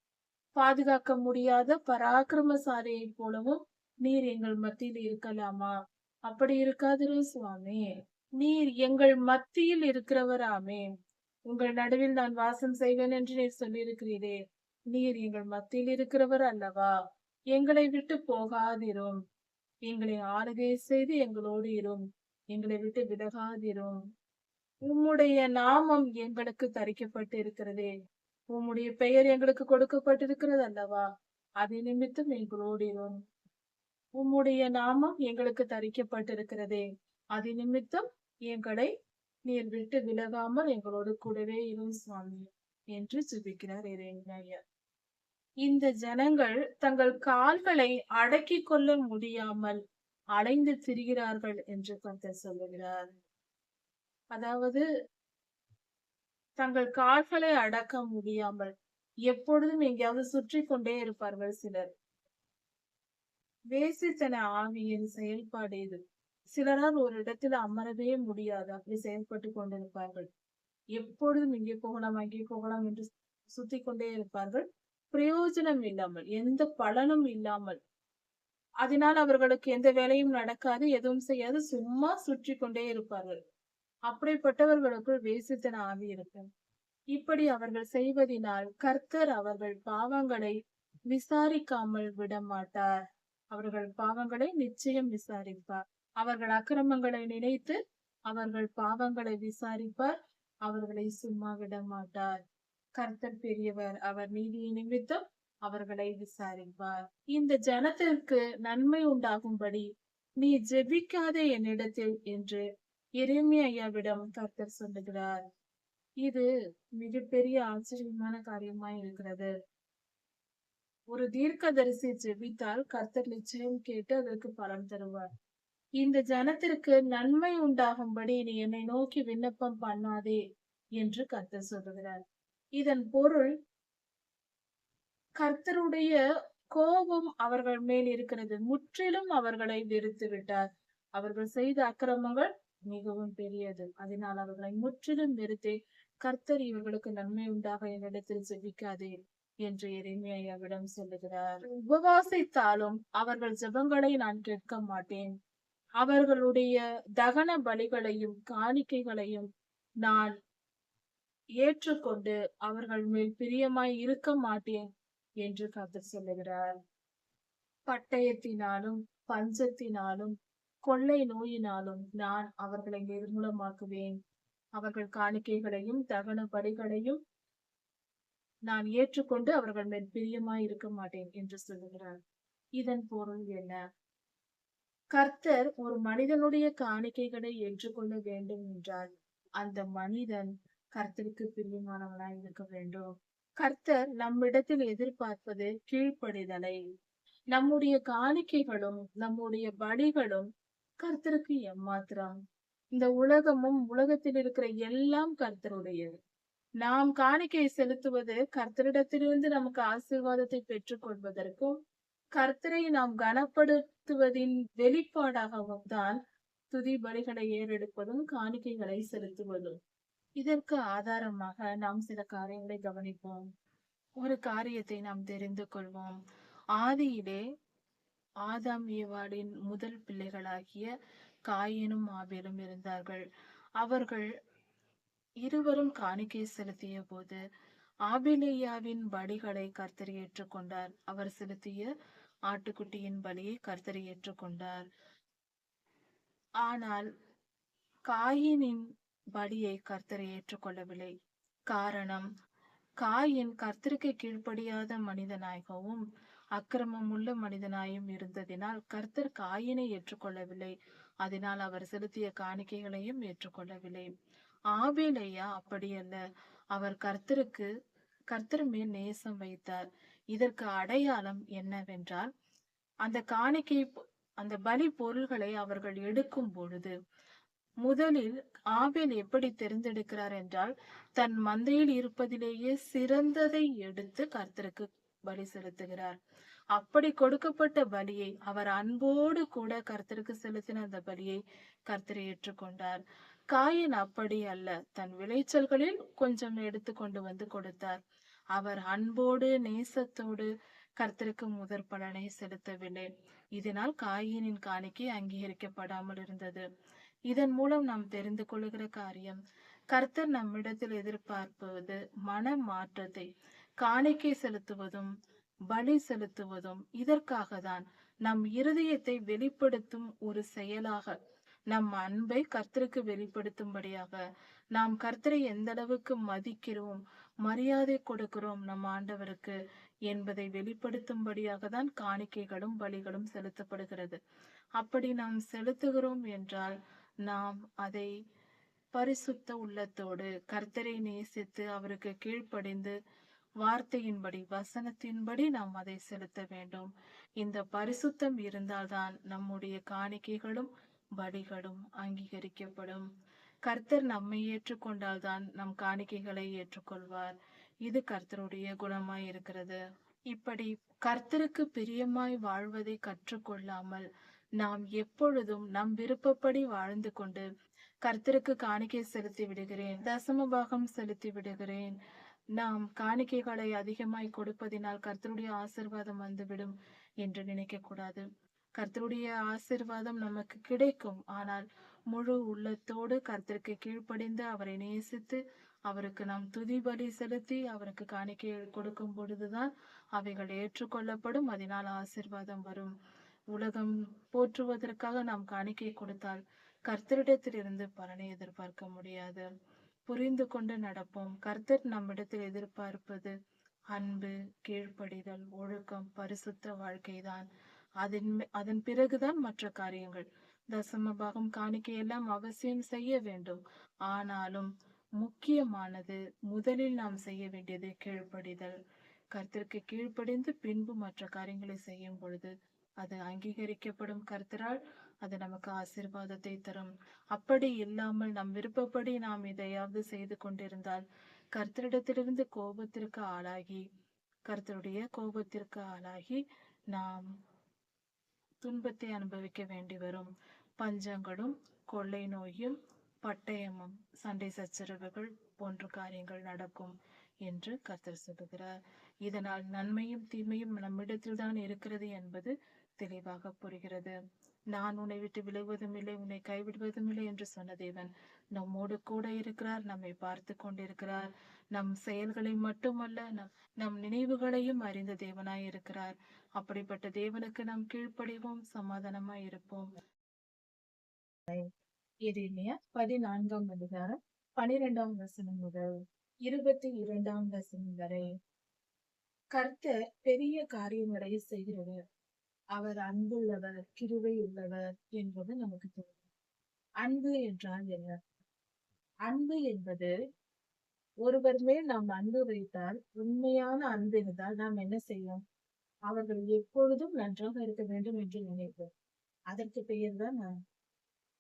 பாதுகாக்க முடியாத பராக்கிரமசாலியை போலவும் நீர் எங்கள் மத்தியில் இருக்கலாமா? அப்படி இருக்காதிரு சுவாமி. நீர் எங்கள் மத்தியில் இருக்கிறவராமே. உங்கள் நடுவில் நான் வாசம் செய்வேன் என்று நீர் சொல்லியிருக்கிறீரே. நீர் எங்கள் மத்தியில் இருக்கிறவர் அல்லவா? எங்களை விட்டு போகாதிரும். எங்களை ஆளுகை செய்து எங்களோடு இரும். எங்களை விட்டு விலகாதிரும். உம்முடைய நாமம் எங்களுக்கு தரிக்கப்பட்டு இருக்கிறதே. உம்முடைய பெயர் எங்களுக்கு கொடுக்கப்பட்டிருக்கிறது அல்லவா? அது நிமித்தம் எங்களோடு இரும். உம்முடைய நாமம் எங்களுக்கு தரிக்கப்பட்டிருக்கிறதே. அது நிமித்தம் எங்களை நீர் விட்டு விலகாமல் எங்களோடு கூடவே இரும் சுவாமி என்று ஜெபிக்கிறார் எரேமியா. இந்த ஜனங்கள் தங்கள் கால்களை அடக்கிக் கொள்ள முடியாமல் அலைந்து திரிகிறார்கள் என்று கர்த்தர் சொல்லுகிறார். அதாவது தங்கள் கால்களை அடக்க முடியாமல் எப்பொழுதும் எங்கேயாவது சுற்றி கொண்டே இருப்பார்கள் சிலர். வேசித்தன ஆவியின் செயல்பாடு இது. சிலரால் ஒரு இடத்தில் அமரவே முடியாது, அப்படி செயல்பட்டு கொண்டிருப்பார்கள். எப்பொழுதும் இங்கே போகலாம் அங்கே போகலாம் என்று சுத்தி கொண்டே இருப்பார்கள். பிரயோஜனம் இல்லாமல், எந்த பலனும் இல்லாமல். அதனால் அவர்களுக்கு எந்த வேலையும் நடக்காது, எதுவும் செய்யாது, சும்மா சுற்றி கொண்டே இருப்பார்கள். அப்படிப்பட்டவர்களுக்குள் வேசித்தன ஆவி இருக்கும். இப்படி அவர்கள் செய்வதினால் கர்த்தர் அவர்கள் பாவங்களை விசாரிக்காமல் விட மாட்டார். அவர்கள் பாவங்களை நிச்சயம் விசாரிப்பார். அவர்கள் அக்கிரமங்களை நினைத்து அவர்கள் பாவங்களை விசாரிப்பார். அவர்களை சும்மா விட மாட்டார். கர்த்தர் பெரியவர், அவர் நீதி நிமித்தம் அவர்களை விசாரிப்பார். இந்த ஜனத்திற்கு நன்மை உண்டாகும்படி நீ ஜெபிக்காதே என்னிடத்தில் என்று எரேமியாவிடம் கர்த்தர் சொல்லுகிறார். இது மிகப்பெரிய ஆச்சரியமான காரியமாய் இருக்கிறது. ஒரு தீர்க்கதரிசி ஜெபித்தால் கர்த்தர் நிச்சயம் கேட்டு அதற்கு பலன் தருவார். இந்த ஜனத்திற்கு நன்மை உண்டாகும்படி நீ என்னை நோக்கி விண்ணப்பம் பண்ணாதே என்று கர்த்தர் சொல்லுகிறார். இதன் பொருள், கர்த்தருடைய கோபம் அவர்கள் மேல் இருக்கிறது. முற்றிலும் அவர்களை வெறுத்து விட்டார். அவர்கள் செய்த அக்கிரமங்கள் மிகவும் பெரியது. அதனால் அவர்களை முற்றிலும் வெறுத்தே, கர்த்தர் இவர்களுக்கு நன்மை உண்டாக என்னிடத்தில் ஜெபிக்காதே என்று எரேமியாவிடம் சொல்லுகிறார். உபவாசித்தாலும் அவர்கள் ஜெபங்களை நான் கேட்க மாட்டேன். அவர்களுடைய தகன பலிகளையும் காணிக்கைகளையும் நான் ஏற்றுக்கொண்டு அவர்கள் மேல் பிரியமாய் இருக்க மாட்டேன் என்று கர்த்தர் சொல்லுகிறார். பட்டயத்தினாலும் பஞ்சத்தினாலும் கொள்ளை நோயினாலும் நான் அவர்களை நிர்மூலமாக்குவேன். அவர்கள் காணிக்கைகளையும் தகன பலிகளையும் நான் ஏற்றுக்கொண்டு அவர்கள் மேல் பிரியமாய் இருக்க மாட்டேன் என்று சொல்லுகிறார். இதன் பொருள் என்ன? கர்த்தர் ஒரு மனிதனுடைய காணிக்கைகளை ஏற்றுக்கொள்ள வேண்டும் என்றால் அந்த மனிதன் கர்த்தருக்கு பிரியமானவனாய் இருக்க வேண்டும். கர்த்தர் நம்மிடத்தில் எதிர்பார்ப்பது கீழ்ப்படிதலை. நம்முடைய காணிக்கைகளும் நம்முடைய பலிகளும் கர்த்தருக்கு எம்மாத்திரம்? இந்த உலகமும் உலகத்தில் இருக்கிற எல்லாம் கர்த்தருடையது. நாம் காணிக்கை செலுத்துவது கர்த்தரிடத்திலிருந்து நமக்கு ஆசீர்வாதத்தை பெற்றுக் கொள்வதற்கும் கர்த்தரை நாம் கனப்படுத்துவதின் வெளிப்பாடாகவும் தான் துதி பலிகளை ஏறெடுப்பதும் காணிக்கைகளை செலுத்துவதும். இதற்கு ஆதாரமாக நாம் சில காரியங்களை கவனிப்போம். ஒரு காரியத்தை நாம் தெரிந்து கொள்வோம். ஆதியிலே ஆதாம் ஏவாளின் முதல் பிள்ளைகளாகிய காயினும் ஆபேலும் இருந்தார்கள். அவர்கள் இருவரும் காணிக்கை செலுத்திய போது ஆபிலேயாவின் பலிகளை கர்த்தர் ஏற்றுக்கொண்டார். அவர் செலுத்திய ஆட்டுக்குட்டியின் பலியை கர்த்தர் ஏற்றுக்கொண்டார். ஆனால் காயினின் பலியை கர்த்தர் ஏற்றுக்கொள்ளவில்லை. காரணம், காயின் கர்த்தருக்கு கீழ்ப்படியாத மனிதனாகவும் அக்கிரமம் உள்ள மனிதனாயும் இருந்ததினால் கர்த்தர் காயினை ஏற்றுக்கொள்ளவில்லை. அதனால் அவர் செலுத்திய காணிக்கைகளையும் ஏற்றுக்கொள்ளவில்லை. ஆபேலையா அப்படியல்ல. அவர் கர்த்தர் மேல் நேசம் வைத்தார். இதற்கு அடையாளம் என்னவென்றால், அந்த பலி பொருள்களை அவர்கள் எடுக்கும் பொழுது முதலில் ஆபேல் எப்படி தெரிந்தெடுக்கிறார் என்றால், தன் மந்தையில் இருப்பதிலேயே சிறந்ததை எடுத்து கர்த்தருக்கு பலி செலுத்துகிறார். அப்படி கொடுக்கப்பட்ட பலியை அவர் அன்போடு கூட கர்த்தருக்கு செலுத்தின அந்த பலியை கர்த்தர் ஏற்றுக்கொண்டார். காயின் அப்படி அல்ல. தன் விளைச்சல்களில் கொஞ்சம் எடுத்து கொண்டு வந்து கொடுத்தார். அவர் அன்போடு நேசத்தோடு கர்த்தருக்கு முதற் பலனை செலுத்தவில்லை. இதனால் காயினின் காணிக்கை அங்கீகரிக்கப்படாமல் இருந்தது. இதன் மூலம் நாம் தெரிந்து கொள்ளுகிற காரியம், கர்த்தர் நம்மிடத்தில் எதிர்பார்ப்பது மன மாற்றத்தை. காணிக்கை செலுத்துவதும் பலி செலுத்துவதும் இதற்காக தான். நம் இருதயத்தை வெளிப்படுத்தும் ஒரு செயலாக, நம் அன்பை கர்த்தருக்கு வெளிப்படுத்தும்படியாக, நாம் கர்த்தரை எந்த அளவுக்கு மதிக்கிறோம், மரியாதை கொடுக்கிறோம் நம் ஆண்டவருக்கு என்பதை வெளிப்படுத்தும்படியாக தான் காணிக்கைகளும் பலிகளும் செலுத்தப்படுகிறது. அப்படி நாம் செலுத்துகிறோம் என்றால் நாம் அதை பரிசுத்த உள்ளத்தோடு கர்த்தரை நேசித்து அவருக்கு கீழ்ப்படிந்து வார்த்தையின்படி வசனத்தின்படி நாம் அதை செலுத்த வேண்டும். இந்த பரிசுத்தம் இருந்தால்தான் நம்முடைய காணிக்கைகளும் பலிகளும் அங்கீகரிக்கப்படும். கர்த்தர் நம்மை ஏற்றுக்கொண்டால்தான் நம் காணிக்கைகளை ஏற்றுக்கொள்வார். இது கர்த்தருடைய குணமாய் இருக்கிறது. இப்படி கர்த்தருக்கு பிரியமாய் வாழ்வதை கற்றுக்கொள்ளாமல் நாம் எப்பொழுதும் நம் விருப்பப்படி வாழ்ந்து கொண்டு கர்த்தருக்கு காணிக்கை செலுத்தி விடுகிறேன், தசம பாகம் செலுத்தி விடுகிறேன், நாம் காணிக்கைகளை அதிகமாய் கொடுப்பதினால் கர்த்தருடைய ஆசீர்வாதம் வந்துவிடும் என்று நினைக்க கூடாது. கர்த்தருடைய ஆசீர்வாதம் நமக்கு கிடைக்கும். ஆனால் முழு உள்ளத்தோடு கர்த்தருக்கு கீழ்ப்படிந்து அவரை நேசித்து அவருக்கு நாம் துதி பலி செலுத்தி அவருக்கு காணிக்கை கொடுக்கும் பொழுதுதான் அவைகள் ஏற்றுக்கொள்ளப்படும். அதனால் ஆசீர்வாதம் வரும். உலகம் போற்றுவதற்காக நாம் காணிக்கை கொடுத்தால் கர்த்தரிடத்திலிருந்து பலனை எதிர்பார்க்க முடியாது. புரிந்து கொண்டு நடப்போம். கர்த்தர் நம்மிடத்தில் எதிர்பார்ப்பது அன்பு, கீழ்ப்படிதல், ஒழுக்கம், பரிசுத்த வாழ்க்கைதான். அதன் பிறகுதான் மற்ற காரியங்கள். தசம பாகம், காணிக்கை எல்லாம் அவசியம் செய்ய வேண்டும். ஆனாலும் முக்கியமானது, முதலில் நாம் செய்ய வேண்டியது கீழ்ப்படிதல். கர்த்தருக்கு கீழ்ப்படிந்து பின்பு மற்ற காரியங்களை செய்யும் பொழுது அது அங்கீகரிக்கப்படும். கர்த்தரால் அது நமக்கு ஆசீர்வாதத்தை தரும். அப்படி இல்லாமல் நம் விருப்பப்படி நாம் எதையாவது செய்து கொண்டிருந்தால் கர்த்தரிடத்திலிருந்து கர்த்தருடைய கோபத்திற்கு ஆளாகி நாம் துன்பத்தை அனுபவிக்க வேண்டி வரும். பஞ்சங்களும், கொள்ளை நோயும், பட்டயமும், சண்டை சச்சரவுகள் போன்ற காரியங்கள் நடக்கும் என்று கர்த்தர் சொல்லுகிறார். இதனால் நன்மையும் தீமையும் நம்மிடத்தில் தான் இருக்கிறது என்பது தெளிவாக புரிகிறது. நான் உன்னை விட்டு விலகுவதும் இல்லை, உன்னை கைவிடுவதும் இல்லை என்று சொன்ன தேவன் நம்மோடு கூட இருக்கிறார், நம்மை பார்த்து கொண்டிருக்கிறார். நம் செயல்களை மட்டுமல்ல, நம் நினைவுகளையும் அறிந்த தேவனாய் இருக்கிறார். அப்படிப்பட்ட தேவனுக்கு நாம் கீழ்ப்படிவோம், சமாதானமாய் இருப்போம். எரேமியா 14ஆம் அதிகாரம் 12ஆம் வசனம் முதல் 22ஆம் வசனம் வரை. கர்த்தர் பெரிய காரியங்களை செய்கிறவர். அவர் அன்புள்ளவர், கிருபை உள்ளவர் என்பது நமக்கு தெரியும். அன்பு என்றால் என்ன? அன்பு என்பது ஒருவர் மேல் நாம் அன்பு வைத்தால், உண்மையான அன்பு இருந்தால் நாம் என்ன செய்வோம்? அவர்கள் எப்பொழுதும் நன்றாக இருக்க வேண்டும் என்று நினைப்போம். அதற்கு பெயர்தான்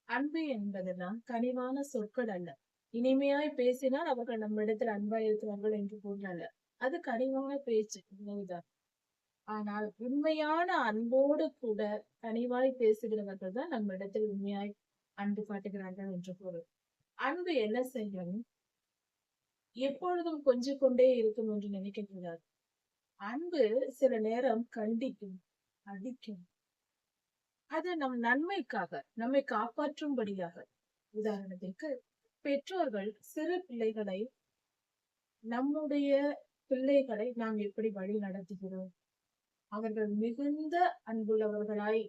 அன்பு என்பதெல்லாம் கனிவான சொற்கள் அல்ல. இனிமையாய் பேசினால் அவர்கள் நம்மிடத்தில் அன்பாய் இருக்கிறார்கள் என்று பொருள். அது கனிவான பேச்சு, உண்மைதான். ஆனால் உண்மையான அன்போடு கூட கனிவாய் பேசுகிறவர்கள் தான் நம்ம இடத்தில் உண்மையாய் அன்பு காட்டுகிறார்கள் என்று பொருள். அன்பு என்ன செய்யும்? எப்பொழுதும் கொஞ்சிக் கொண்டே இருக்கும் என்று நினைக்க கூடாது. அன்பு சில நேரம் கண்டிக்கும், அடிக்கும். அது நம் நன்மைக்காக, நம்மை காப்பாற்றும்படியாக. உதாரணத்திற்கு, பெற்றோர்கள் சிறு பிள்ளைகளை, நம்முடைய பிள்ளைகளை நாம் எப்படி வழி நடத்துகிறோம்? அவர்கள் மிகுந்த அன்புள்ளவர்களாய்,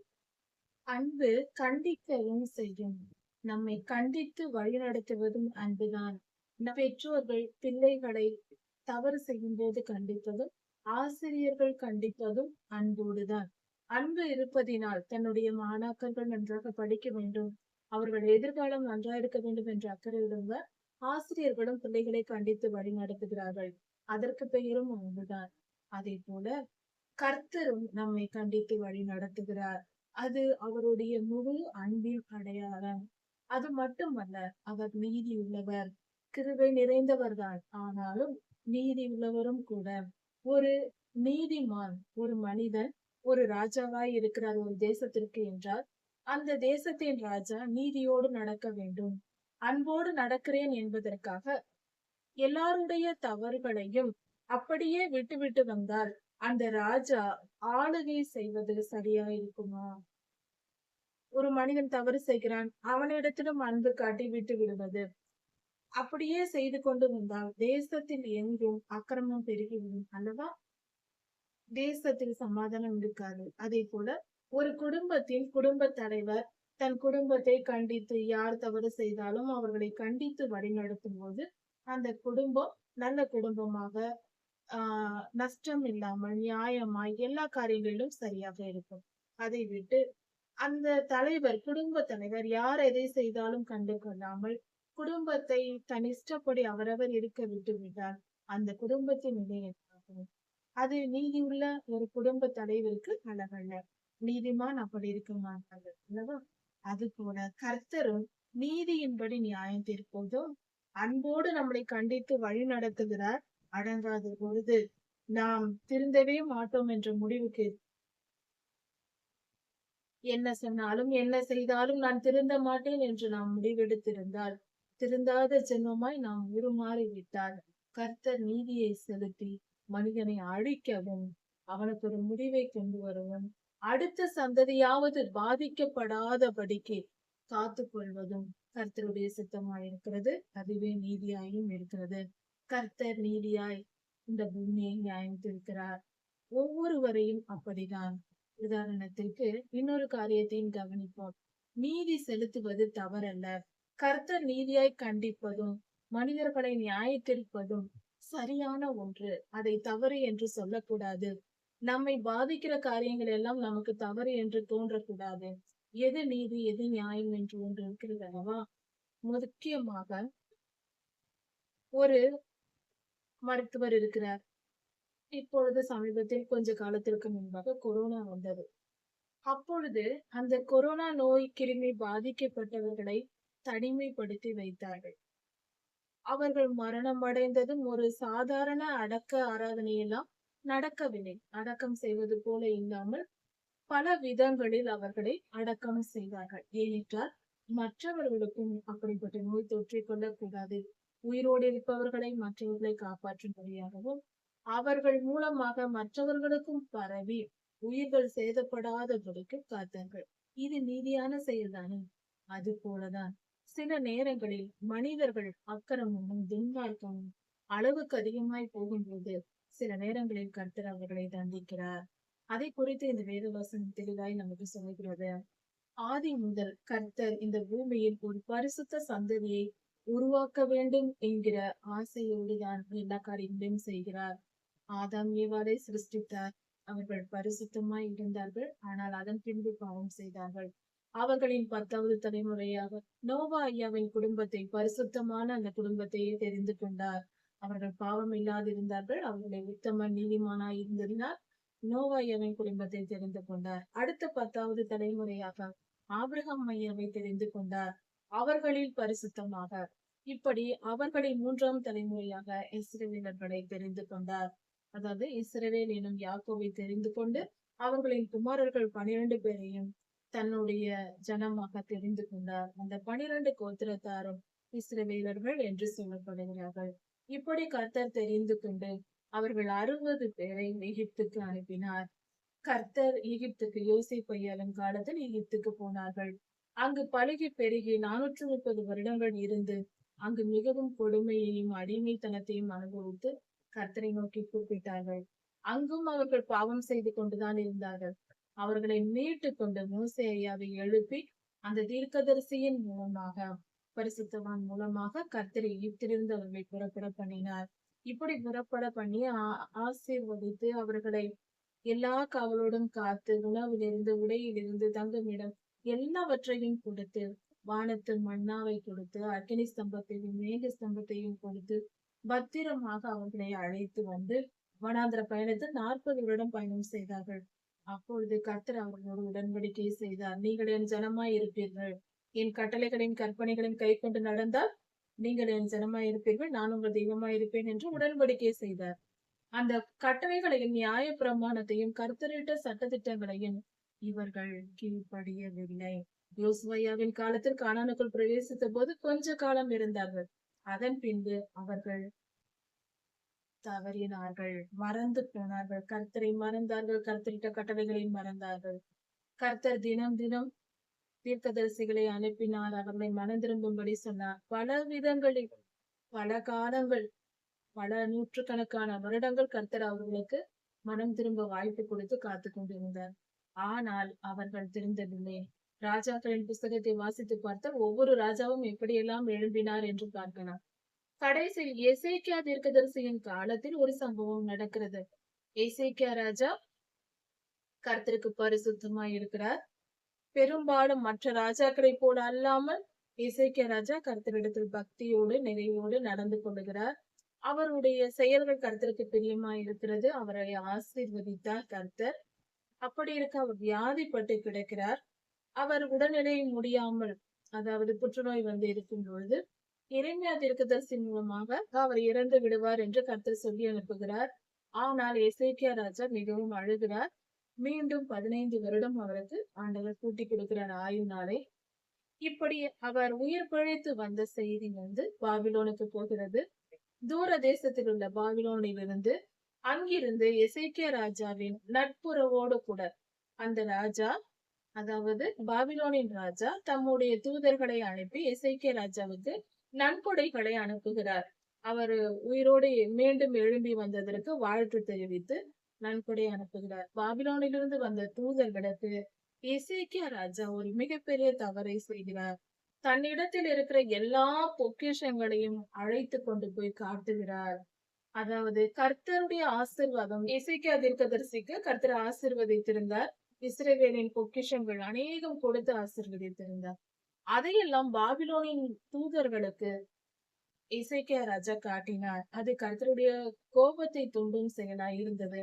அன்பு கண்டிக்கவும் செய்யும். நம்மை கண்டித்து வழிநடத்துவதும் அன்புதான். பெற்றோர்கள் பிள்ளைகளை தவறு செய்யும் போது கண்டிப்பதும், ஆசிரியர்கள் கண்டிப்பதும் அன்போடுதான். அன்பு இருப்பதினால் தன்னுடைய மாணாக்கர்கள் நன்றாக படிக்க வேண்டும், அவர்கள் எதிர்காலம் நன்றாயிருக்க வேண்டும் என்ற அக்கறையுடன் ஆசிரியர்களும் பிள்ளைகளை கண்டித்து வழி நடத்துகிறார்கள். அதற்கு பெயரும் அன்புதான். அதே போல கர்த்தரும் நம்மை கண்டித்து வழி நடத்துகிறார். அது அவருடைய முழு அன்பின் அடையாளம். அது மட்டுமல்ல, அவர் நீதி உள்ளவர், கிருபை நிறைந்தவர்தான். ஆனாலும் நீதி உள்ளவரும் கூட. ஒரு நீதிமான், ஒரு மனிதன், ஒரு ராஜாவாய் இருக்கிறார் ஒரு தேசத்திற்கு என்றால், அந்த தேசத்தின் ராஜா நீதியோடு நடக்க வேண்டும். அன்போடு நடக்கிறேன் என்பதற்காக எல்லாருடைய தவறுகளையும் அப்படியே விட்டு வந்தால் அந்த ராஜா ஆளுகை செய்வது சரியா இருக்குமா? ஒரு மனிதன் தவறு செய்கிறான், அவனிடத்திலும் அன்பு காட்டி விட்டு விடுவது, அப்படியே செய்து கொண்டு வந்தால் தேசத்தில் எங்கும் அக்கிரமம் பெருகிவிடும் அல்லவா? தேசத்தில் சமாதானம் இருக்காது. அதே போல ஒரு குடும்பத்தின் குடும்ப தலைவர் தன் குடும்பத்தை கண்டித்து, யார் தவறு செய்தாலும் அவர்களை கண்டித்து வழிநடத்தும் போது அந்த குடும்பம் நல்ல குடும்பமாக, நஷ்டம் இல்லாமல் நியாயமாய் எல்லா காரியங்களிலும் சரியாக இருக்கும். அதை விட்டு அந்த தலைவர், குடும்ப தலைவர் யார் எதை செய்தாலும் கண்டு கொள்ளாமல் குடும்பத்தை தன் இஷ்டப்படி அவரவர் இருக்க விட்டு விட்டால் அந்த குடும்பத்தின் நிலை என்னாகும்? அது நீதி உள்ள ஒரு குடும்ப தலைவருக்கு அழகல்ல. நீதிமான் அப்படி இருக்க மாட்டார்கள் அல்லவா? அது போல கர்த்தரும் நீதியின்படி நியாயம் தீர்ப்பதும் அன்போடு நம்மளை கண்டித்து வழி நடத்துகிறார். அடங்காத பொழுது நாம் திருந்தவே மாட்டோம் என்ற முடிவுக்கு, என்ன சொன்னாலும் என்ன செய்தாலும் நான் திருந்த மாட்டேன் என்று நாம் முடிவெடுத்திருந்தால், திருந்தாத ஜென்மமாய் நாம் உருமாறிவிட்டால், கர்த்தர் நீதியை செலுத்தி மனிதனை அழிக்கவும் அவனுக்கு ஒரு முடிவை கொண்டு வரவும், அடுத்த சந்ததியாவது பாதிக்கப்படாதபடிக்கு காத்துக் கொள்வதும் கர்த்தருடைய சித்தமாயிருக்கிறது. அதுவே நீதியாயும் இருக்கிறது. கர்த்தர் நீதியாய் இந்த பூமியை நியாயத்திருக்கிறார். ஒவ்வொருவரையும் அப்படிதான். உதாரணத்திற்கு இன்னொரு காரியத்தையும் கவனிப்போம். நீதி செலுத்துவது தவறல்ல. கர்த்தர் நீதியாய் கண்டிப்பதும் மனிதர்களை நியாயத்தீர்ப்பதும் சரியான ஒன்று. அதை தவறு என்று சொல்லக்கூடாது. நம்மை பாதிக்கிற காரியங்கள் எல்லாம் நமக்கு தவறு என்று தோன்றக்கூடாது. எது நீதி, எது நியாயம் என்று ஒன்று இருக்கிறது அல்லவா? முக்கியமாக ஒரு மருத்துவர் இருக்கிறார். இப்பொழுது சமீபத்தில் கொஞ்ச காலத்திற்கு முன்பாக கொரோனா வந்தது. அப்பொழுது அந்த கொரோனா நோய் கிருமி பாதிக்கப்பட்டவர்களை தனிமைப்படுத்தி வைத்தார்கள். அவர்கள் மரணம் அடைந்ததும் ஒரு சாதாரண அடக்க ஆராதனையெல்லாம் நடக்கவில்லை. அடக்கம் செய்வது போல இல்லாமல் பல விதங்களில் அவர்களை அடக்கம் செய்தார்கள். ஏனென்றால் மற்றவர்களுக்கும் அப்படிப்பட்ட நோய் தொற்றிக் கொள்ளக்கூடாது. உயிரோடு இருப்பவர்களை மற்றவர்களை காப்பாற்றும்படியாகவும் அவர்கள் மூலமாக மற்றவர்களுக்கும் பரவி உயிர்கள் சேதப்படாதபடிக்கு காத்தார்கள். இது நீதியான செயல்தானே? அது போலதான் சில நேரங்களில் மனிதர்கள் அக்கிரமமும் துன்மார்க்கமும் அளவுக்கு அதிகமாய் போகும்போது சில நேரங்களில் கர்த்தர் அவர்களை தண்டிக்கிறார். அதை குறித்து இந்த வேதவசனம் தெளிவாய் நமக்கு சொல்லுகிறது. ஆதி முதல் கர்த்தர் இந்த பூமியில் ஒரு பரிசுத்த சந்ததியை உருவாக்க வேண்டும் என்கிற ஆசையோடு தான் எல்லா காரியங்களையும் செய்கிறார். ஆதாம் ஏவாளை சிருஷ்டித்தார். அவர்கள் பரிசுத்தமாய் இருந்தார்கள். ஆனால் அதன் பின்பு பாவம் செய்தார்கள். அவர்களின் 10வது தலைமுறையாக நோவா ஐயாவின் குடும்பத்தை, பரிசுத்தமான அந்த குடும்பத்தையே தெரிந்து கொண்டார். அவர்கள் பாவம் இல்லாதிருந்தார்கள். அவர்களை உத்தம நீதிமானாய் இருந்ததினால் நோவா ஐயாவின் குடும்பத்தை தெரிந்து கொண்டார். அடுத்த 10வது தலைமுறையாக ஆபிரகாம் ஐயாவை தெரிந்து கொண்டார். அவர்களில் பரிசுத்தமாக இப்படி அவர்களின் 3ஆம் தலைமுறையாக இஸ்ரவேலர்களை தெரிந்து கொண்டார். அதாவது இஸ்ரவேல் எனும் யாக்கோபை தெரிந்து கொண்டு அவர்களின் குமாரர்கள் 12 பேரையும் தன்னுடைய ஜனமாக தெரிந்து கொண்டார். அந்த 12 கோத்திரத்தாரும் இஸ்ரவேலர்கள் என்று சொல்லப்படுகிறார்கள். இப்படி கர்த்தர் தெரிந்து கொண்டு அவர்கள் 60 பேரை எகிப்துக்கு அனுப்பினார். கர்த்தர் எகிப்துக்கு யோசேப்பு ஐயாவின் காலத்தில் எகிப்துக்கு போனார்கள். அங்கு பலுகி பெருகி 430 வருடங்கள் இருந்து அங்கு மிகவும் கொடுமையையும் அடிமைத்தனத்தையும் அனுபவித்து கர்த்தரை நோக்கி கூப்பிட்டார்கள். அங்கும் அவர்கள் பாவம் செய்து கொண்டுதான் இருந்தார்கள். அவர்களை மீட்டு கொண்டு மோசே ஐயாவை எழுப்பி அந்த தீர்க்கதரிசியின் மூலமாக, பரிசுத்தவான் மூலமாக கர்த்தரை எகிப்திலிருந்து அவர்களை புறப்பட பண்ணினார். இப்படி புறப்பட பண்ணி ஆசீர்வதித்து அவர்களை எல்லா காவலோடும் காத்து, உணவிலிருந்து, உடையிலிருந்து, தங்குமிடம் எல்லாவற்றையும் கொடுத்து, வானத்து மன்னாவை கொடுத்து, அக்கினி ஸ்தம்பத்தையும் மேக ஸ்தம்பத்தையும் கொடுத்து பத்திரமாக அவர்களை அழைத்து வந்து வனாந்திர பயணத்தில் 40 வருடம் பயணம் செய்தார்கள். அப்பொழுது கர்த்தர் அவர்களோடு உடன்படிக்கை செய்தார். நீங்கள் என் ஜனமாய் இருப்பீர்கள். என் கட்டளைகளின் கற்பனைகளின் கை கொண்டு நடந்தால் நீங்கள் என் ஜனமாய் இருப்பீர்கள். நான் உங்கள் தெய்வமாய் இருப்பேன் என்று உடன்படிக்கை செய்தார். அந்த கட்டளைகளையும் நியாய பிரமாணத்தையும் கர்த்தரிட்ட சட்டதிட்டங்களையும் இவர்கள் கீழ்ப்படியவில்லை. யோசுவையாவின் காலத்தில் கானானுக்குள் பிரவேசித்த போது கொஞ்ச காலம் இருந்தார்கள். அதன் பின்பு அவர்கள் தவறினார்கள், மறந்து போனார்கள். கர்த்தரை மறந்தார்கள். கர்த்தரிட்ட கட்டளைகளை மறந்தார்கள். கர்த்தர் தினம் தினம் தீர்க்கதரிசிகளை அனுப்பினார். அவர்களை மனம் திரும்பும்படி சொன்னார். பல விதங்களில் பல காலங்கள், பல நூற்றுக்கணக்கான வருடங்கள் கர்த்தர் அவர்களுக்கு மனம் திரும்ப வாய்ப்பு கொடுத்து காத்து கொண்டிருந்தார். ஆனால் அவர்கள் திருந்தவில்லை. ராஜாக்களின் புஸ்தகத்தை வாசித்து பார்த்தால் ஒவ்வொரு ராஜாவும் எப்படியெல்லாம் எழும்பினார் என்று பார்க்கலாம். கடைசியில் எசேக்கியா தீர்க்கதரிசியின் காலத்தில் ஒரு சம்பவம் நடக்கிறது. எசேக்கியா ராஜா கர்த்தருக்கு பரிசுத்தமாய் இருக்கிறார். பெரும்பாலும் மற்ற ராஜாக்களை போல அல்லாமல் எசேக்கியா ராஜா கர்த்தரிடத்தில் பக்தியோடு நிறைவோடு நடந்து கொள்ளுகிறார். அவருடைய செயல்கள் கர்த்தருக்கு பிரியமாய் இருக்கிறது. அவரை ஆசீர்வதித்தார் கர்த்தர். அப்படி இருக்க அவர் வியாதிப்பட்டு கிடக்கிறார். அவர் உடல்நிலை முடியாமல், அதாவது புற்றுநோய் வந்து இருக்கும் பொழுது எரேமியா தீர்க்கதரிசி மூலமாக அவர் இறந்து விடுவார் என்று கர்த்தர் சொல்லி அனுப்புகிறார். ஆனால் எசேக்கியா ராஜா மிகவும் அழுகிறார். மீண்டும் 15 வருடம் அவருக்கு ஆண்டவர் கூட்டி கொடுக்கிறார் ஆயுள் நாளை. இப்படி அவர் உயிர் பிழைத்து வந்த செய்தி வந்து பாபிலோனுக்கு போகிறது. தூர தேசத்தில் உள்ள பாபிலோனிலிருந்து அங்கிருந்து எசேக்கியா ராஜாவின் நட்புறவோடு கூட அந்த ராஜா, அதாவது பாபிலோனின் ராஜா தம்முடைய தூதர்களை அனுப்பி எசேக்கியா ராஜாவுக்கு நன்கொடைகளை அனுப்புகிறார். அவர் உயிரோடு மீண்டும் எழும்பி வந்ததற்கு வாழ்த்து தெரிவித்து நன்கொடை அனுப்புகிறார். பாபிலோனிலிருந்து வந்த தூதர்களுக்கு எசேக்கியா ராஜா ஒரு மிகப்பெரிய தவறை செய்கிறார். தன்னிடத்தில் இருக்கிற எல்லா பொக்கிஷங்களையும் அழைத்து கொண்டு போய் காட்டுகிறார். அதாவது கர்த்தருடைய ஆசீர்வாதம் எசேக்கியா தீர்க்கதரிசிக்கு கர்த்தர் ஆசீர்வதித்திருந்தார். இஸ்ரவேலின் பொக்கிஷங்கள் அநேகம் கொடுத்து ஆசீர்வதித்திருந்தார். அதையெல்லாம் பாபிலோனின் தூதர்களுக்கு எசேக்கியா ராஜா காட்டினார். அது கர்த்தருடைய கோபத்தை தூண்டும் செயலாய் இருந்தது.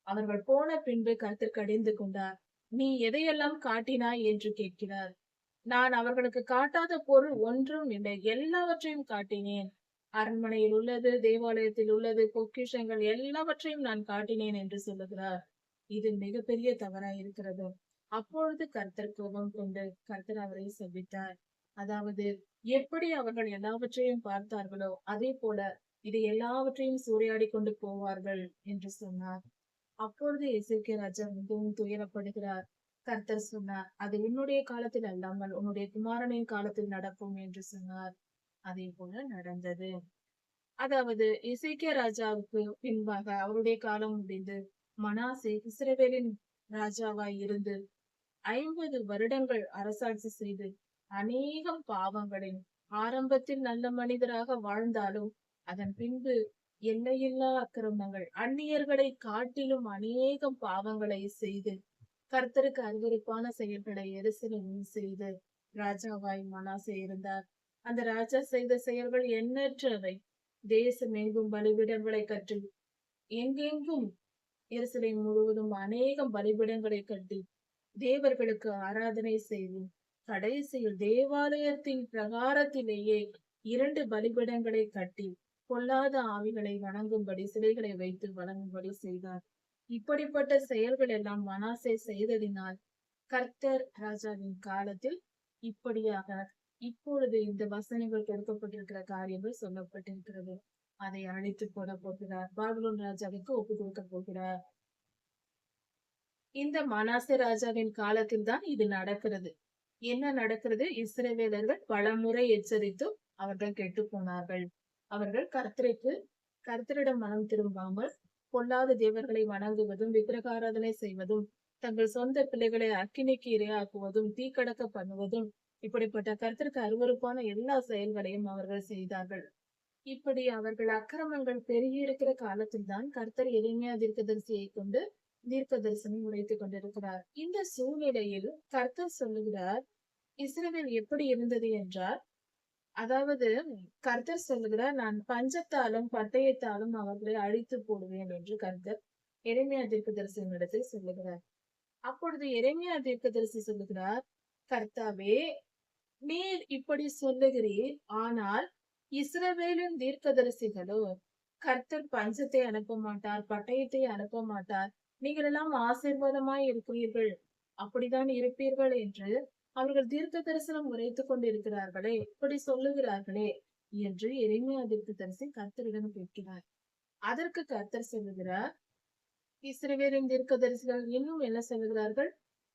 அவர்கள் போன பின்பு கர்த்தர் கடிந்து கொண்டார். நீ எதையெல்லாம் காட்டினாய் என்று கேட்கிறார். நான் அவர்களுக்கு காட்டாத பொருள் ஒன்றும் இல்லை, எல்லாவற்றையும் காட்டினேன். அரண்மனையில் உள்ளது, தேவாலயத்தில் உள்ளது, பொக்கிஷங்கள் எல்லாவற்றையும் நான் காட்டினேன் என்று சொல்லுகிறார். இது மிகப்பெரிய தவறாய் இருக்கிறது. அப்பொழுது கர்த்தர் கோபம் கொண்டு கர்த்தர் அவரை சபித்தார். அதாவது எப்படி அவர்கள் எல்லாவற்றையும் பார்த்தார்களோ அதே போல இதை எல்லாவற்றையும் சூறையாடி கொண்டு போவார்கள் என்று சொன்னார். அப்பொழுது எசேக்கியா ராஜா மிகவும் துயரப்படுகிறார். கர்த்தர் சொன்னார், அது உன்னுடைய காலத்தில் அல்லாமல் உன்னுடைய குமாரனின் காலத்தில் நடக்கும் என்று சொன்னார். அதே போல நடந்தது. அதாவது எசேக்கியா ராஜாவுக்கு பின்பாக அவருடைய காலம் முடிந்து மனாசே இஸ்ரவேலின் ராஜாவாய் இருந்து 50 வருடங்கள் அரசாட்சி செய்து அநேகம் பாவங்களின் ஆரம்பத்தில் நல்ல மனிதராக வாழ்ந்தாலும் அதன் பின்பு எல்லையில்லா அக்கிரமங்கள் அந்நியர்களை காட்டிலும் அநேகம் பாவங்களை செய்து கர்த்தருக்கு அருவருப்பான செயல்களை எருசலேமில் செய்து ராஜாவாய் மனாசே இருந்தார். அந்த ராஜா செய்த செயல்கள் எண்ணற்றவை. தேசம் எங்கும் பலிபீடங்களை கட்டி எங்கெங்கும் எருசலேம் முழுவதும் அநேகம் பலிபீடங்களை கட்டி தேவர்களுக்கு ஆராதனை செய்து கடைசியில் தேவாலயத்தின் பிரகாரத்திலேயே 2 பலிபீடங்களை கட்டி பொல்லாத ஆவிகளை வணங்கும்படி சிலைகளை வைத்து வணங்கும்படி செய்தார். இப்படிப்பட்ட செயல்கள் எல்லாம் மனாசே செய்ததினால் கர்த்தர் ராஜாவின் காலத்தில் இப்படியாக இப்பொழுது இந்த வசனங்கள் கொடுக்கப்பட்டிருக்கிற காரியங்கள் சொல்லப்பட்டிருக்கிறது. அதை அழித்து போட போகிறார். பாபிலோன் ராஜாவுக்கு ஒப்பு கொடுக்க போகிறார். இந்த மனாசே ராஜாவின் காலத்தில் தான் இது நடக்கிறது. என்ன நடக்கிறது? இஸ்ரவேலர்கள் பலமுறை எச்சரித்தும் அவர்கள் கெட்டு போனார்கள். அவர்கள் கர்த்தரிடம் மனம் திரும்பாமல் பொல்லாத தேவர்களை வணங்குவதும் விக்கிரகாராதனை செய்வதும் தங்கள் சொந்த பிள்ளைகளை அக்கினிக்கு இரையாக்குவதும் தீக்கடக்க பண்ணுவதும் இப்படிப்பட்ட கர்த்தருக்கு அருவருப்பான எல்லா செயல்களையும் அவர்கள் செய்தார்கள். இப்படி அவர்கள் அக்கிரமங்கள் பெருகி இருக்கிற காலத்தில் தான் கர்த்தர் எரேமியா தீர்க்கதரிசியை கொண்டு தீர்க்க தரிசனம் உரைத்துக் கொண்டிருக்கிறார். இந்த சூழ்நிலையில் கர்த்தர் சொல்லுகிறார், இஸ்ரவேல் எப்படி இருந்தது என்றால், அதாவது கர்த்தர் சொல்லுகிறார், நான் பஞ்சத்தாலும் பட்டயத்தாலும் அவர்களை அழித்து போடுவேன் என்று கர்த்தர் எரேமியா தீர்க்கதரிசியினிடத்தில் சொல்லுகிறார். அப்பொழுது எரேமியா தீர்க்கதரிசி சொல்லுகிறார், கர்த்தாவே நீர் இப்படி சொல்லுகிறீர், ஆனால் இஸ்ரவேலின் தீர்க்கதரிசிகளோ கர்த்தர் பஞ்சத்தை அனுப்ப மாட்டார், பட்டயத்தை அனுப்ப மாட்டார், நீங்கள் எல்லாம் ஆசீர்வாதமாய் இருக்கிறீர்கள், அப்படித்தான் இருப்பீர்கள் என்று அவர்கள் தீர்க்க தரிசனம் உரைத்துக் கொண்டிருக்கிறார்களே, இப்படி சொல்லுகிறார்களே என்று எரேமியா தீர்க்கதரிசி கர்த்தரிடம் கேட்கிறார். அதற்கு கர்த்தர் சொல்லுகிறார், இஸ்ரவேலின் தீர்க்கதரிசிகள் இன்னும் என்ன சொல்லுகிறார்கள்?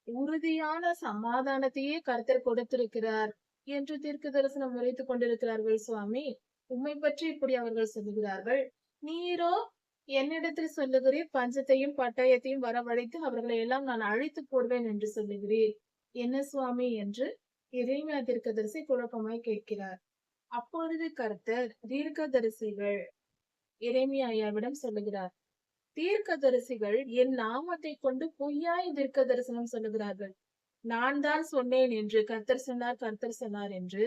உறுதியான சமாதானத்தையே கர்த்தர் கொடுத்திருக்கிறார் என்று தீர்க்க தரிசனம் உரைத்துக் கொண்டிருக்கிறார்கள். சுவாமி, உம்மை பற்றி இப்படி அவர்கள் சொல்லுகிறார்கள். நீரோ என்னிடத்தில் சொல்லுகிறீர், பஞ்சத்தையும் பட்டயத்தையும் வரவழைத்து அவர்களை எல்லாம் நான் அழித்து போடுவேன் என்று சொல்லுகிறீர். என்ன சுவாமி என்று எரேமியா தீர்க்கதரிசி குழப்பமாய் கேட்கிறார். அப்பொழுது கர்த்தர் தீர்க்கதரிசிகள் எரேமியா ஐயாவிடம் சொல்லுகிறார், தீர்க்கதரிசிகள் என் நாமத்தை கொண்டு பொய்யாய் தீர்க்க தரிசனம் சொல்லுகிறார்கள். நான் தான் சொன்னேன் என்று கர்த்தர் சொன்னார், கர்த்தர் சொன்னார் என்று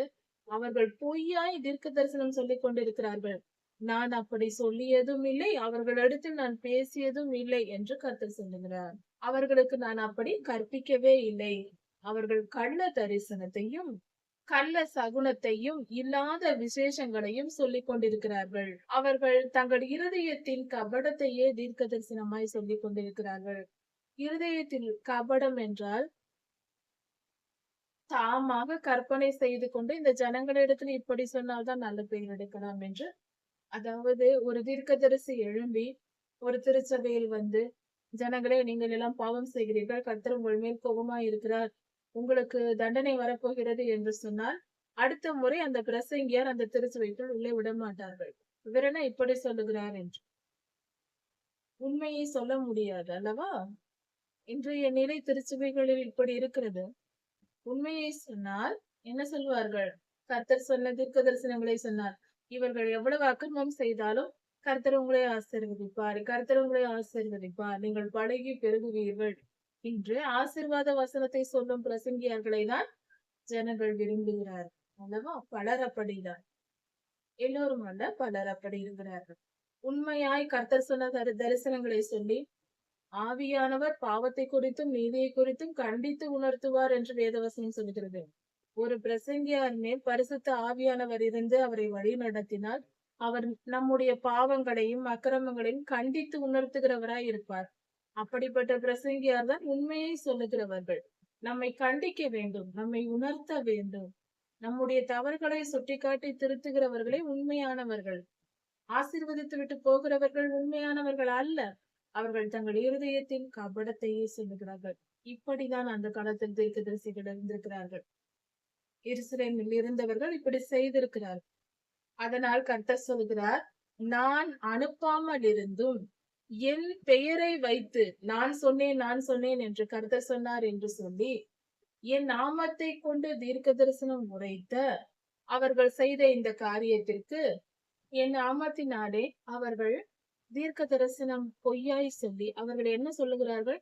அவர்கள் பொய்யாய் தீர்க்க தரிசனம் சொல்லிக் கொண்டிருக்கிறார்கள். நான் அப்படி சொல்லியதும் இல்லை, அவர்களிடத்தில் நான் பேசியதும் இல்லை என்று கர்த்தர் சொல்லுகிறார். அவர்களுக்கு நான் அப்படி கற்பிக்கவே இல்லை. அவர்கள் கள்ள தரிசனத்தையும் கள்ள சகுனத்தையும் இல்லாத விசேஷங்களையும் சொல்லிக் கொண்டிருக்கிறார்கள். அவர்கள் தங்கள் இருதயத்தின் கபடத்தையே தீர்க்க தரிசனமாய் சொல்லிக் கொண்டிருக்கிறார்கள். இருதயத்தில் கபடம் என்றால் தாமாக கற்பனை செய்து கொண்டு இந்த ஜனங்களிடத்தில் இப்படி சொன்னால்தான் நல்ல பெயர் எடுக்கலாம் என்று, அதாவது ஒரு தீர்க்கதரிசி எழும்பி ஒரு திருச்சபையில் வந்து, ஜனங்களே நீங்கள் எல்லாம் பாவம் செய்கிறீர்கள், கர்த்தர் உங்கள் மேல் கோபமாய் இருக்கிறார், உங்களுக்கு தண்டனை வரப்போகிறது என்று சொன்னால் அடுத்த முறை அந்த பிரசங்கியார் அந்த திருச்சபைக்குள் உள்ளே விட மாட்டார்கள். இவர் என்ன இப்படி சொல்லுகிறார் என்று உண்மையை சொல்ல முடியாது அல்லவா? இன்றைய நிலை திருச்சபைகளில் இப்படி இருக்கிறது. உண்மையை சொன்னால் என்ன சொல்வார்கள்? கர்த்தர் சொன்ன தீர்க்க தரிசனங்களை சொன்னார். இவர்கள் எவ்வளவு அக்கிரமம் செய்தாலும் கர்த்தர் உங்களை ஆசீர்வதிப்பார். கர்த்தர் உங்களை ஆசீர்வதிப்பார். நீங்கள் பலுகி பெருகுவீர்கள் என்று ஆசீர்வாத வசனத்தை சொல்லும் பிரசங்கியார்களை தான் ஜனங்கள் விரும்புகிறார். அல்லவா? பலர் அப்படிதான். எல்லோரும் அல்ல, பலர் அப்படி இருக்கிறார்கள். உண்மையாய் கர்த்தர் சொன்ன தரிசனங்களை சொல்லி ஆவியானவர் பாவத்தை குறித்தும் நீதியை குறித்தும் கண்டித்து உணர்த்துவார் என்று வேதவசனம் சொல்கிறது. ஒரு பிரசங்கியார் மேல் பரிசுத்த ஆவியானவர் இருந்து அவரை வழி நடத்தினால் அவர் நம்முடைய பாவங்களையும் அக்கிரமங்களையும் கண்டித்து உணர்த்துகிறவராய் இருப்பார். அப்படிப்பட்ட பிரசங்கியார் தான் உண்மையை சொல்லுகிறவர்கள். நம்மை கண்டிக்க வேண்டும், நம்மை உணர்த்த வேண்டும். நம்முடைய தவறுகளை சுட்டிக்காட்டி திருத்துகிறவர்களே உண்மையானவர்கள். ஆசீர்வதித்து விட்டு போகிறவர்கள் உண்மையானவர்கள் அல்ல. அவர்கள் தங்கள் இருதயத்தின் கபடத்தையே சொல்லுகிறார்கள். இப்படிதான் அந்த காலத்தில் தீர்க்கதரிசிகள் இருந்திருக்கிறார்கள். எருசலேமில் இருந்தவர்கள் இப்படி செய்திருக்கிறார்கள். அதனால் கர்த்தர் சொல்கிறார், நான் அனுப்பாமல் இருந்தும் என் பெயரை வைத்து நான் சொன்னேன் நான் சொன்னேன் என்று கர்த்தர் சொன்னார் என்று சொல்லி என் நாமத்தை கொண்டு தீர்க்க தரிசனம் உரைத்த அவர்கள் செய்த இந்த காரியத்திற்கு என் நாமத்தினாலே அவர்கள் தீர்க்க தரிசனம் பொய்யாய் சொல்லி அவர்கள் என்ன சொல்லுகிறார்கள்?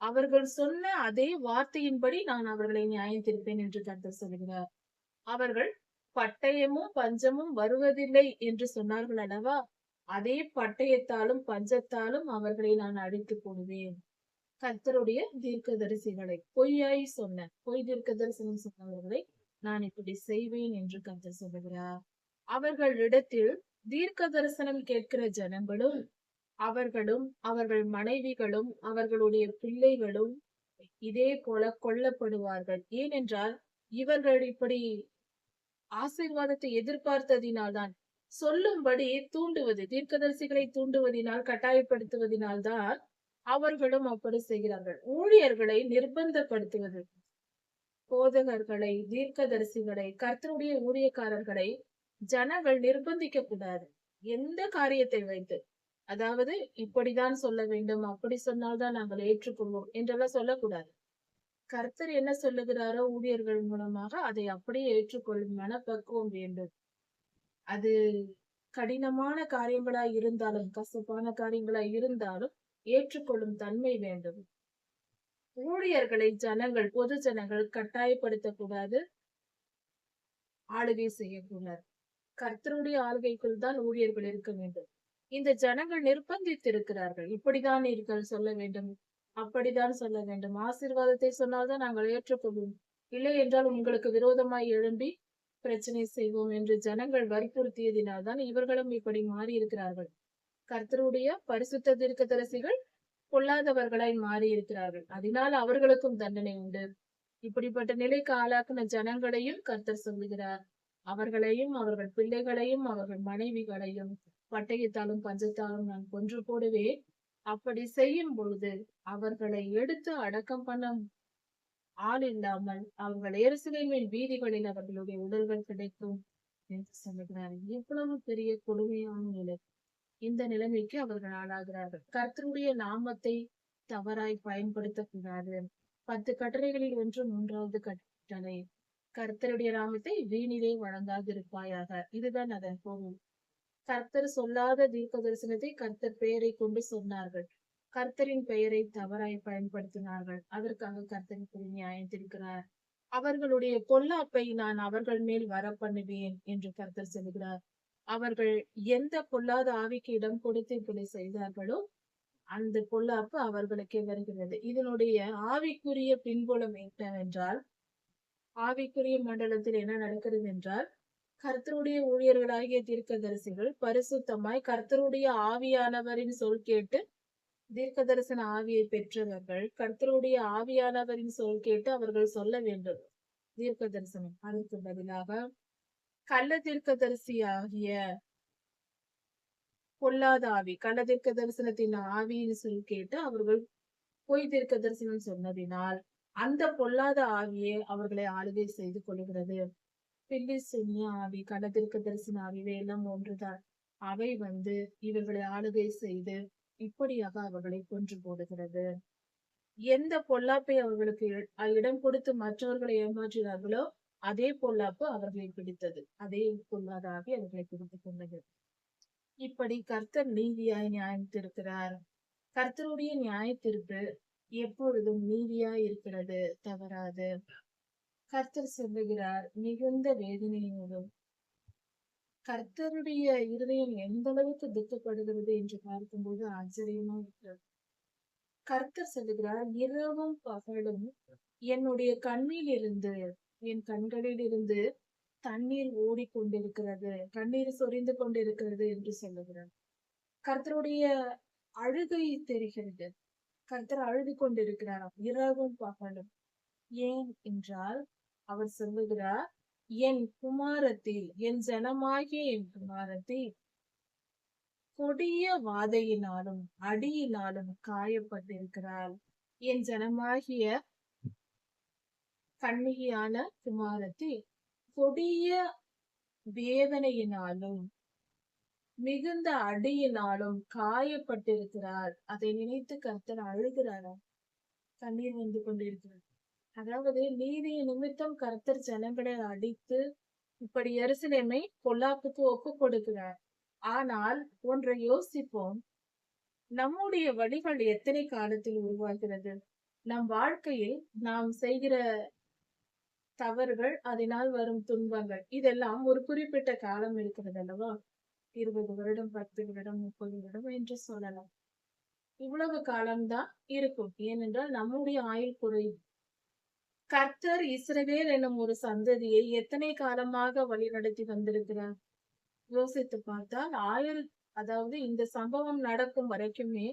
அவர்கள் சொன்ன அதே வார்த்தையின்படி நான் அவர்களை நியாயத்திருப்பேன் என்று கர்த்தர் சொல்கிறார். அவர்கள் பட்டயமும் பஞ்சமும் வருவதில்லை என்று சொன்னார்கள் அல்லவா? அதே பட்டயத்தாலும் பஞ்சத்தாலும் அவர்களை நான் அழித்து போடுவேன். கர்த்தருடைய தீர்க்கதரிசிகளை பொய்யாய் சொன்ன பொய் தீர்க்க தரிசனம் சொன்னவர்களை நான் இப்படி செய்வேன் என்று கர்த்தர் சொல்லுகிறார். அவர்களிடத்தில் தீர்க்க தரிசனம் கேட்கிற ஜனங்களும் அவர்களும் அவர்கள் மனைவிகளும் அவர்களுடைய பிள்ளைகளும் இதே போல கொல்லப்படுவார்கள். ஏனென்றால் இவர்கள் இப்படி ஆசீர்வாதத்தை எதிர்பார்த்ததினால்தான், சொல்லும்படி தூண்டுவது, தீர்க்கதரிசிகளை தூண்டுவதினால் கட்டாயப்படுத்துவதினால் தான் அவர்களும் அப்படி செய்கிறார்கள். ஊழியர்களை நிர்பந்தப்படுத்துவது, போதகர்களை, தீர்க்கதரிசிகளை, கர்த்தருடைய ஊழியக்காரர்களை ஜனங்கள் நிர்பந்திக்க கூடாது. எந்த காரியத்தை வைத்து, அதாவது இப்படிதான் சொல்ல வேண்டும், அப்படி சொன்னால்தான் நாங்கள் ஏற்றுக்கொள்வோம் என்றெல்லாம் சொல்லக்கூடாது. கர்த்தர் என்ன சொல்லுகிறாரோ ஊழியர்கள் மூலமாக அதை அப்படியே ஏற்றுக்கொள்ளும் மனப்பக்குவம் வேண்டும். அது கடினமான காரியங்களாய் இருந்தாலும், கசப்பான காரியங்களாய் இருந்தாலும் ஏற்றுக்கொள்ளும் தன்மை வேண்டும். ஊழியர்களை ஜனங்கள், பொது ஜனங்கள் கட்டாயப்படுத்தக்கூடாது, ஆளுகை செய்யக்கூடாது. கர்த்தருடைய ஆளுகைக்குள் தான் ஊழியர்கள் இருக்க வேண்டும். இந்த ஜனங்கள் நிர்பந்தித்திருக்கிறார்கள். இப்படிதான் நீங்கள் சொல்ல வேண்டும், அப்படித்தான் சொல்ல வேண்டும். ஆசீர்வாதத்தை சொன்னால்தான் நாங்கள் ஏற்றுக்கொள்வோம், இல்லை என்றால் உங்களுக்கு விரோதமாய் எழும்பி பிரச்சனை செய்வோம் என்று ஜனங்கள் வற்புறுத்தியதினால் தான் இவர்களும் இப்படி மாறி இருக்கிறார்கள். கர்த்தருடைய பரிசுத்த தீர்க்கதரிசிகள் பொல்லாதவர்களாய் மாறி இருக்கிறார்கள். அதனால் அவர்களுக்கும் தண்டனை உண்டு. இப்படிப்பட்ட நிலைக்கு ஆளாக்கின ஜனங்களையும் கர்த்தர் சொல்லுகிறார். அவர்களையும் அவர்கள் பிள்ளைகளையும் அவர்கள் மனைவிகளையும் பட்டயத்தாலும் பஞ்சத்தாலும் நான் கொன்று போடுவேன். அப்படி செய்யும் பொழுது அவர்களை எடுத்து அடக்கம் பண்ண ஆள் இல்லாமல் அவர்கள் எருசலேமின் வீதிகளில் அவர்களுடைய உடல்கள் கிடைக்கும் என்று சொல்லுகிறார். எவ்வளவு பெரிய கொடுமையான நிலை! இந்த நிலைமைக்கு அவர்கள் ஆளாகிறார்கள். கர்த்தருடைய நாமத்தை தவறாய் பயன்படுத்தக்கூடாது. 10 கட்டளைகளில் ஒன்று 3வது கட்டளை, கர்த்தருடைய நாமத்தை வீணிலே வழங்காதிருப்பாயாக. இதுதான் அதன் பொருள். கர்த்தர் சொல்லாத தீர்க்க தரிசனத்தை கர்த்தர் பெயரை கொண்டு சொன்னார்கள். கர்த்தரின் பெயரை தவறாய் பயன்படுத்தினார்கள். அதற்காக கர்த்தர் இப்படி நியாயத்திருக்கிறார். அவர்களுடைய பொல்லாப்பை நான் அவர்கள் மேல் வர பண்ணுவேன் என்று கர்த்தர் சொல்கிறார். அவர்கள் எந்த பொல்லாத ஆவிக்கு இடம் கொடுத்து இப்படி செய்தார்களோ அந்த பொல்லாப்பு அவர்களுக்கே வருகிறது. இதனுடைய ஆவிக்குரிய பின்புலம் என்னவென்றால், ஆவிக்குரிய மண்டலத்தில் என்ன நடக்கிறது என்றால், கர்த்தருடைய ஊழியர்களாகிய தீர்க்கதரிசிகள் பரிசுத்தமாய் கர்த்தருடைய ஆவியானவரின் சொல் கேட்டு, தீர்க்க தரிசன ஆவியை பெற்றவர்கள் கர்த்தருடைய ஆவியானவரின் சொல் கேட்டு அவர்கள் சொல்ல வேண்டும் தீர்க்க தரிசனம். அதற்கு பதிலாக கள்ள தீர்க்கதரிசி ஆகிய பொல்லாத ஆவி, கள்ள தீர்க்க தரிசனத்தின் ஆவியின் சொல் கேட்டு அவர்கள் பொய் தீர்க்க தரிசனம் சொன்னதினால் அந்த பொல்லாத ஆவியை அவர்களை ஆளுகை செய்து கொள்கிறது. பில்லி சுன்னிய ஆவி, கள்ள தீர்க்க தரிசன ஆவி எல்லாம் ஒன்றுதான். அவை வந்து இவர்களை ஆளுகை செய்து இப்படியாக அவர்களை கொன்று போடுகிறது. எந்த பொல்லாப்பை அவர்களுக்கு இடம் கொடுத்து மற்றவர்களை ஏமாற்றினார்களோ அதே பொல்லாப்பு அவர்களை பிடித்தது. அதே பொல்லாத ஆவி அவர்களை பிடித்துக் கொண்டது. இப்படி கர்த்தர் நீதியாய் நியாயத்திருக்கிறார். கர்த்தருடைய நியாயத்தீர்ப்பு எப்பொழுதும் நீதியாய் இருக்கிறது, தவறாது. கர்த்தர் சொல்லுகிறார், மிகுந்த வேதனையோடும் கர்த்தருடைய இருதயம் எந்த அளவுக்கு துக்கப்படுகிறது என்று பார்க்கும்போது ஆச்சரியமா இருக்கிறது. கர்த்தர் சொல்லுகிறார், இரவும் பகலும் என்னுடைய கண்ணில் இருந்து, என் கண்களில் இருந்து தண்ணீர் ஓடிக்கொண்டிருக்கிறது, கண்ணீர் சொரிந்து கொண்டிருக்கிறது என்று சொல்லுகிறார். கர்த்தருடைய அழுகை தெரிகிறது. கர்த்தர் அழுது கொண்டிருக்கிறாராம் இரவும் பகலும். ஏன் என்றால் அவர் சொல்லுகிறார், என் குமாரத்தி, என் ஜனமாகிய என் குமாரத்தி கொடிய வாதையினாலும் அடியினாலும் காயப்பட்டிருக்கிறாள். என் ஜனமாகிய கண்ணிகையான குமாரத்தி கொடிய வேதனையினாலும் மிகுந்த அடியினாலும் காயப்பட்டிருக்கிறார். அதை நினைத்து கர்த்தர் அழுகிறாராம். கண்ணீர் வந்து கொண்டிருக்கிறார். அதாவது நீதிய நிமித்தம் கர்த்தர் ஜனங்களை அடித்து இப்படி எருசலேமை பொல்லாப்புக்கு ஒப்பு கொடுக்கிறார். ஆனால் ஒன்றை யோசிப்போம், நம்முடைய வழிகள் எத்தனை காலத்தில் உருவாகிறது? நம் வாழ்க்கையில் நாம் செய்கிற தவறுகள், அதனால் வரும் துன்பங்கள், இதெல்லாம் ஒரு குறிப்பிட்ட காலம் இருக்கிறது அல்லவா? 20 வருடம், 10 வருடம், 30 வருடம் என்று சொல்லலாம். இவ்வளவு காலம்தான் இருக்கும். ஏனென்றால் நம்முடைய ஆயுள் குறையும். கர்த்தர் இஸ்ரவேல் என்னும் ஒரு சந்ததியை எத்தனை காலமாக வழிநடத்தி வந்திருக்கிறார்? யோசித்து பார்த்தால் அதாவது இந்த சம்பவம் நடக்கும் வரைக்குமே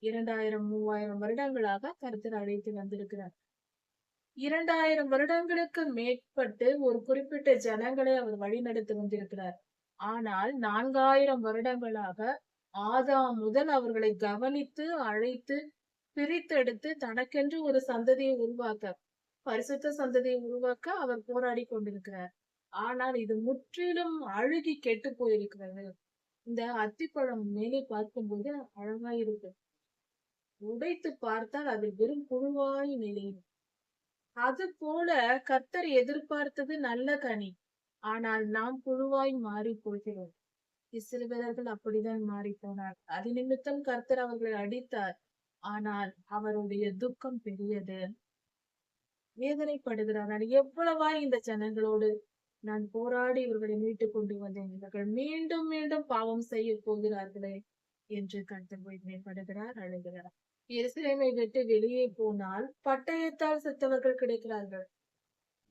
2000, 3000 வருடங்களாக கர்த்தர் அழைத்து வந்திருக்கிறார். 2000 வருடங்களுக்கு மேற்பட்டு ஒரு குறிப்பிட்ட ஜனங்களை அவர் வழிநடத்தி வந்திருக்கிறார். ஆனால் 4000 வருடங்களாக ஆதாம் முதல் அவர்களை கவனித்து அழைத்து பிரித்தெடுத்து தனக்கென்று ஒரு சந்ததியை உருவாக்க, பரிசுத்த சந்ததியை உருவாக்க அவர் போராடி கொண்டிருக்கிறார். ஆனால் இது முற்றிலும் அழுகி கெட்டு போயிருக்கிறது. இந்த அத்திப்பழம் மேலே பார்க்கும்போது அழகா இருக்கு. உடைத்து பார்த்தால் அது வெறும் புழுவாய் நிலையும். அது போல கர்த்தர் எதிர்பார்த்தது நல்ல கனி. ஆனால் நாம் புழுவாய் மாறி போகிறோம். இஸ்ரவேலர்கள் அப்படிதான் மாறி போனார். அது நிமித்தம் கர்த்தர் அவர்களை அடித்தார். ஆனால் அவருடைய துக்கம் பெரியது. வேதனைப்படுகிறார். நான் எவ்வளவாய் இந்த ஜனங்களோடு நான் போராடி இவர்களை மீட்டுக் கொண்டு வந்தேன். இவர்கள் மீண்டும் மீண்டும் பாவம் செய்ய போகிறார்களே என்று கர்த்தர் வேதனைப்படுகிறார், அழுகிறார். எருசலேமை விட்டு வெளியே போனால் பட்டயத்தால் செத்தவர்கள் கிடைக்கிறார்கள்.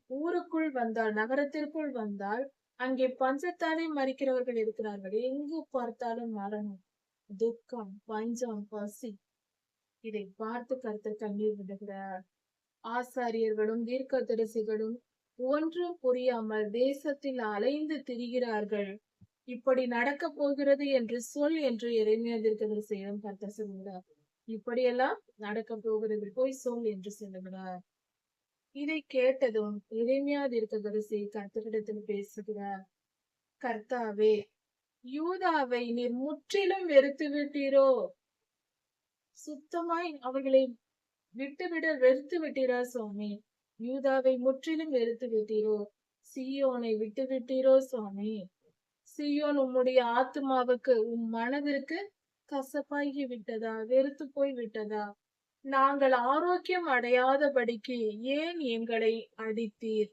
ஊருக்குள் வந்தால், நகரத்திற்குள் வந்தால் அங்கே பஞ்சத்தாலே மறிக்கிறவர்கள் இருக்கிறார்கள். எங்கு பார்த்தாலும் மரணம், துக்கம், பஞ்சம், பசி. இதை பார்த்து கர்த்தர் கண்ணீர் விடுகிறார். ஆசாரியர்களும் தீர்க்கதரிசிகளும் ஒன்றும் புரியாமல் தேசத்தில் அலைந்து திரிகிறார்கள். இப்படி நடக்க போகிறது என்று சொல் என்று எரேமியா தீர்க்கதரிசியிடம் கர்த்தர் சொல்கிறார். இப்படியெல்லாம் நடக்க போகிறது, போய் சொல் என்று சொல்லுகிறார். இதை கேட்டதும் எரேமியா தீர்க்கதரிசி கர்த்தரிடத்தில் பேசுகிறார். கர்த்தாவே, யூதாவை நீர் முற்றிலும் வெறுத்து விட்டீரோ? சுத்தமாய் அவர்களை வெறுத்து விட்டீரா சுவாமி? யூதாவை முற்றிலும் வெறுத்து விட்டீரோ? சீயோனை விட்டு விட்டீரோ சுவாமி? சீயோன் உம்முடைய ஆத்மாவுக்கு, உம் மனதிற்கு கசப்பாகி விட்டதா? வெறுத்து போய் விட்டதா? நாங்கள் ஆரோக்கியம் அடையாதபடிக்கு ஏன் எங்களை அடித்தீர்?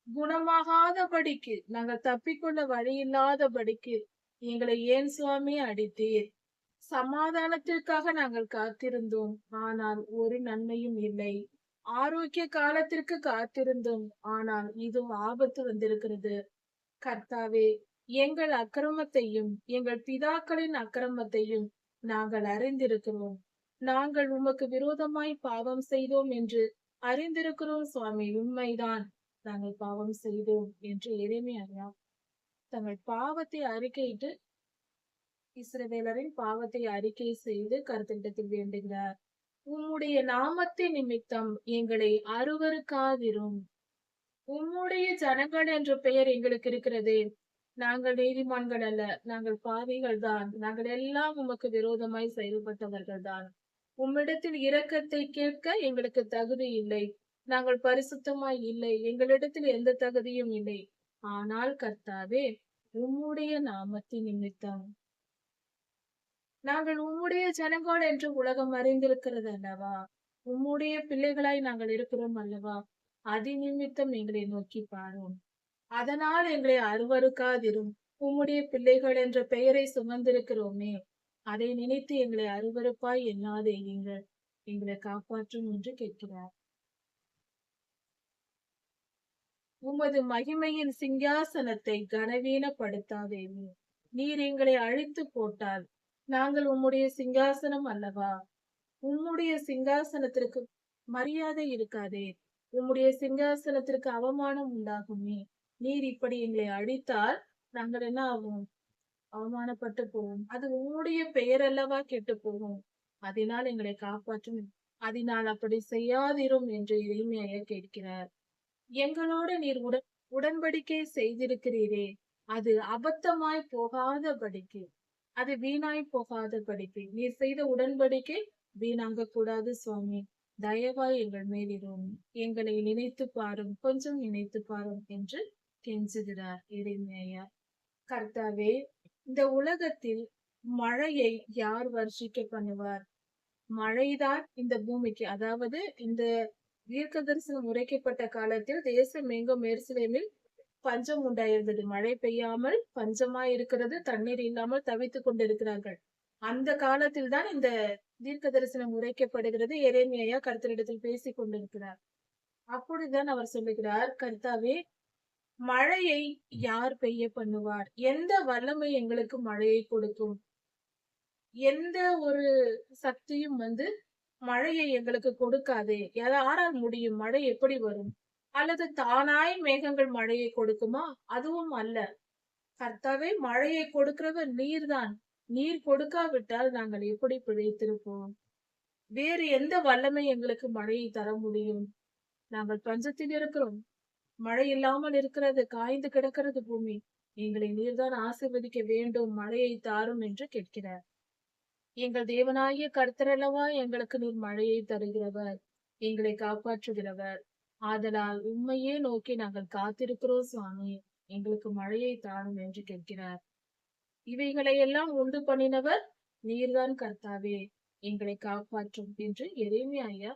குணமாகாதபடிக்கு, நாங்கள் தப்பிக்கொள்ள வழி இல்லாதபடிக்கு எங்களை ஏன் சுவாமி அடித்தீர்? சமாதானத்திற்காக நாங்கள் காத்திருந்தோம், ஆனால் ஒரு நன்மையும் இல்லை. ஆரோக்கிய காலத்திற்கு காத்திருந்தோம், ஆனால் இது ஆபத்து வந்திருக்கிறது. கர்த்தாவே, எங்கள் அக்கிரமத்தையும் எங்கள் பிதாக்களின் அக்கிரமத்தையும் நாங்கள் அறிந்திருக்கிறோம். நாங்கள் உமக்கு விரோதமாய் பாவம் செய்தோம் என்று அறிந்திருக்கிறோம் சுவாமி. உண்மைதான், நாங்கள் பாவம் செய்தோம் என்று எரேமியா தங்கள் பாவத்தை அறிக்கையிட்டு, இஸ்ரவேலரின் பாவத்தை அறிக்கை செய்து கர்த்தரிடத்தில் வேண்டுகிறார். உம்முடைய நாமத்தின் நிமித்தம் எங்களை அருவருக்காதிரும். உம்முடைய ஜனங்கள் என்ற பெயர் எங்களுக்கு இருக்கிறதே. நாங்கள் நீதிமான்கள் அல்ல, நாங்கள் பாவிகள் தான். நாங்கள் எல்லாம் உமக்கு விரோதமாய் செயல்பட்டவர்கள் தான். உம்மிடத்தில் இரக்கத்தை கேட்க எங்களுக்கு தகுதி இல்லை. நாங்கள் பரிசுத்தமாய் இல்லை, எங்களிடத்தில் எந்த தகுதியும் இல்லை. ஆனால் கர்த்தாவே, உம்முடைய நாமத்தின் நிமித்தம் நாங்கள் உம்முடைய ஜனங்கள் என்று உலகம் அறிந்திருக்கிறது அல்லவா? உம்முடைய பிள்ளைகளாய் நாங்கள் இருக்கிறோம் அல்லவா? அதிநிமித்தம் எங்களை நோக்கி பாரும். அதனால் எங்களை அருவருக்காதிரும். உம்முடைய பிள்ளைகள் என்ற பெயரை சுமந்திருக்கிறோமே, அதை நினைத்து எங்களை அருவருப்பாய் எண்ணாதேயுங்கள். எங்களை காப்பாற்றும் என்று கேட்கிறார். உமது மகிமையின் சிங்காசனத்தை கனவீனப்படுத்தாதேயும். நீர் எங்களை அழித்து போட்டால் நாங்கள் உம்முடைய சிங்காசனம் அல்லவா? உம்முடைய சிங்காசனத்திற்கு மரியாதை இருக்காதே. உம்முடைய சிங்காசனத்திற்கு அவமானம் உண்டாகுமே. நீர் இப்படி எங்களை அழித்தால் நாங்கள் என்ன ஆவோம்? அவமானப்பட்டு போவோம். அது உம்முடைய பெயர் அல்லவா கெட்டு போகும். அதனால் எங்களை காப்பாற்றும். அதனால் அப்படி செய்யாதிரும் என்று எளிமையாக கேட்கிறார். எங்களோடு நீர் உடன்படிக்கை செய்திருக்கிறீரே, அது அபத்தமாய் போகாதபடிக்கு, அது வீணாய் போகாதபடிக்கு நீர் செய்த உடன்படிக்கை வீணாக கூடாது சுவாமி. தயவாய் எங்கள் மேலிரும், எங்களை நினைத்து பாரும், கொஞ்சம் நினைத்து பாரும் என்று கெஞ்சுகிறார் எரேமியா. கர்த்தாவே, இந்த உலகத்தில் மழையை யார் வர்ஷிக்க பண்ணுவார்? மழைதான் இந்த பூமிக்கு, அதாவது இந்த தீர்க்க தரிசனம் உரைக்கப்பட்ட காலத்தில் தேசம் எங்கும் எருசலேமில் பஞ்சம் உண்டாயிருந்தது. மழை பெய்யாமல் பஞ்சமாய் இருக்கிறது, தண்ணீர் இல்லாமல் தவித்துக் கொண்டிருக்கிறார்கள். அந்த காலத்தில் தான் இந்த தீர்க்க தரிசனம் உரைக்கப்படுகிறது. எரேமியா கர்த்தரிடத்தில் பேசிக் கொண்டிருக்கிறார். அப்பொழுதுதான் அவர் சொல்லுகிறார், கர்த்தாவே, மழையை யார் பெய்ய பண்ணுவார்? எந்த வல்லமை எங்களுக்கு மழையை கொடுக்கும்? எந்த ஒரு சக்தியும் மழையை எங்களுக்கு கொடுக்காதே. யாரால் முடியும்? மழை எப்படி வரும்? அல்லது தானாய் மேகங்கள் மழையை கொடுக்குமா? அதுவும் அல்ல. கர்த்தாவே, மழையை கொடுக்கிறவர் நீர்தான். நீர் கொடுக்காவிட்டால் நாங்கள் எப்படி பிழைத்திருப்போம்? வேறு எந்த வல்லமை எங்களுக்கு மழையை தர முடியும்? நாங்கள் பஞ்சத்தில் இருக்கிறோம். மழை இல்லாமல் இருக்கிறது, காய்ந்து கிடக்கிறது பூமி. எங்களை நீர்தான் ஆசீர்வதிக்க வேண்டும், மழையை தாரும் என்று கேட்கிறார். எங்கள் தேவனாகிய கர்த்தரல்லவா எங்களுக்கு நீர் மழையை தருகிறவர், எங்களை காப்பாற்றுகிறவர். ஆதலால் உண்மையே நோக்கி நாங்கள் காத்திருக்கிறோம் சுவாமி, எங்களுக்கு மழையை தாரும் என்று கேட்கிறார். இவைகளை எல்லாம் உண்டு பண்ணினவர் நீர்தான் கர்த்தாவே, எங்களை காப்பாற்றும் என்று எரேமியா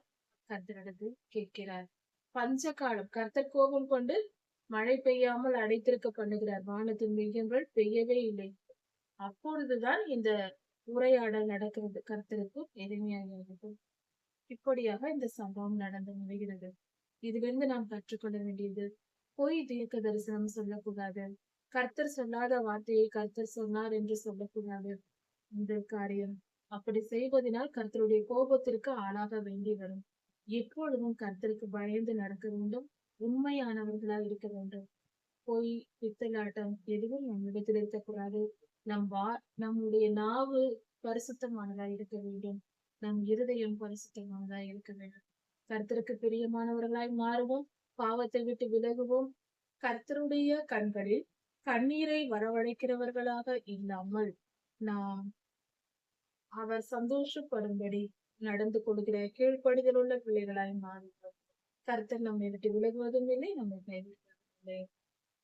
கர்த்தரிடத்தில் கேட்கிறார். பஞ்ச காலம், கர்த்தர் கோபம் கொண்டு மழை பெய்யாமல் அடைத்திருக்க பண்ணுகிறார். வானத்தின் மேகங்கள் பெய்யவே இல்லை. அப்பொழுதுதான் இந்த உரையாடல் நடக்கிறது கர்த்தருக்கும் எளிமையாகும். இப்படியாக இந்த சம்பவம் நடந்து முடிகிறது. இதிலிருந்து நாம் கற்றுக்கொள்ள வேண்டியது, பொய் தீர்க்க தரிசனம் சொல்லக்கூடாது. கர்த்தர் சொல்லாத வார்த்தையை கர்த்தர் சொன்னார் என்று சொல்லக்கூடாது. இந்த காரியம் அப்படி செய்வதனால் கர்த்தருடைய கோபத்திற்கு ஆளாக வேண்டி வரும். எப்பொழுதும் கர்த்தருக்கு பயந்து நடக்க வேண்டும், உண்மையானவர்களாய் இருக்க வேண்டும். பொய், பித்தலாட்டம் எதுவும் நம்மிடத்தில் இருக்கக்கூடாது. நம்முடைய நாவு பரிசுத்தமானதாய் இருக்க வேண்டும். நம் இருதயம் பரிசுத்தமானதாய் இருக்க வேண்டும். கர்த்தருக்கு பிரியமானவர்களாய் மாறுவோம், பாவத்தை விட்டு விலகுவோம். கர்த்தருடைய கண்களில் கண்ணீரை வரவழைக்கிறவர்களாக இல்லாமல் நாம் அவர் சந்தோஷப்படும்படி நடந்து கொள்கிற கீழ்ப்படிதல் உள்ள பிள்ளைகளாய் மாறுவோம். கர்த்தர் நம்மை விட்டு விலகுவதும் இல்லை, நம்மை கைவிடுவதும் இல்லை.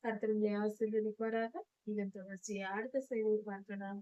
கர்த்தருடைய ஆசீர்வதிப்பாராக. இதன் தொடர்ச்சியை அடுத்த செய்தியில் பார்க்கலாம்.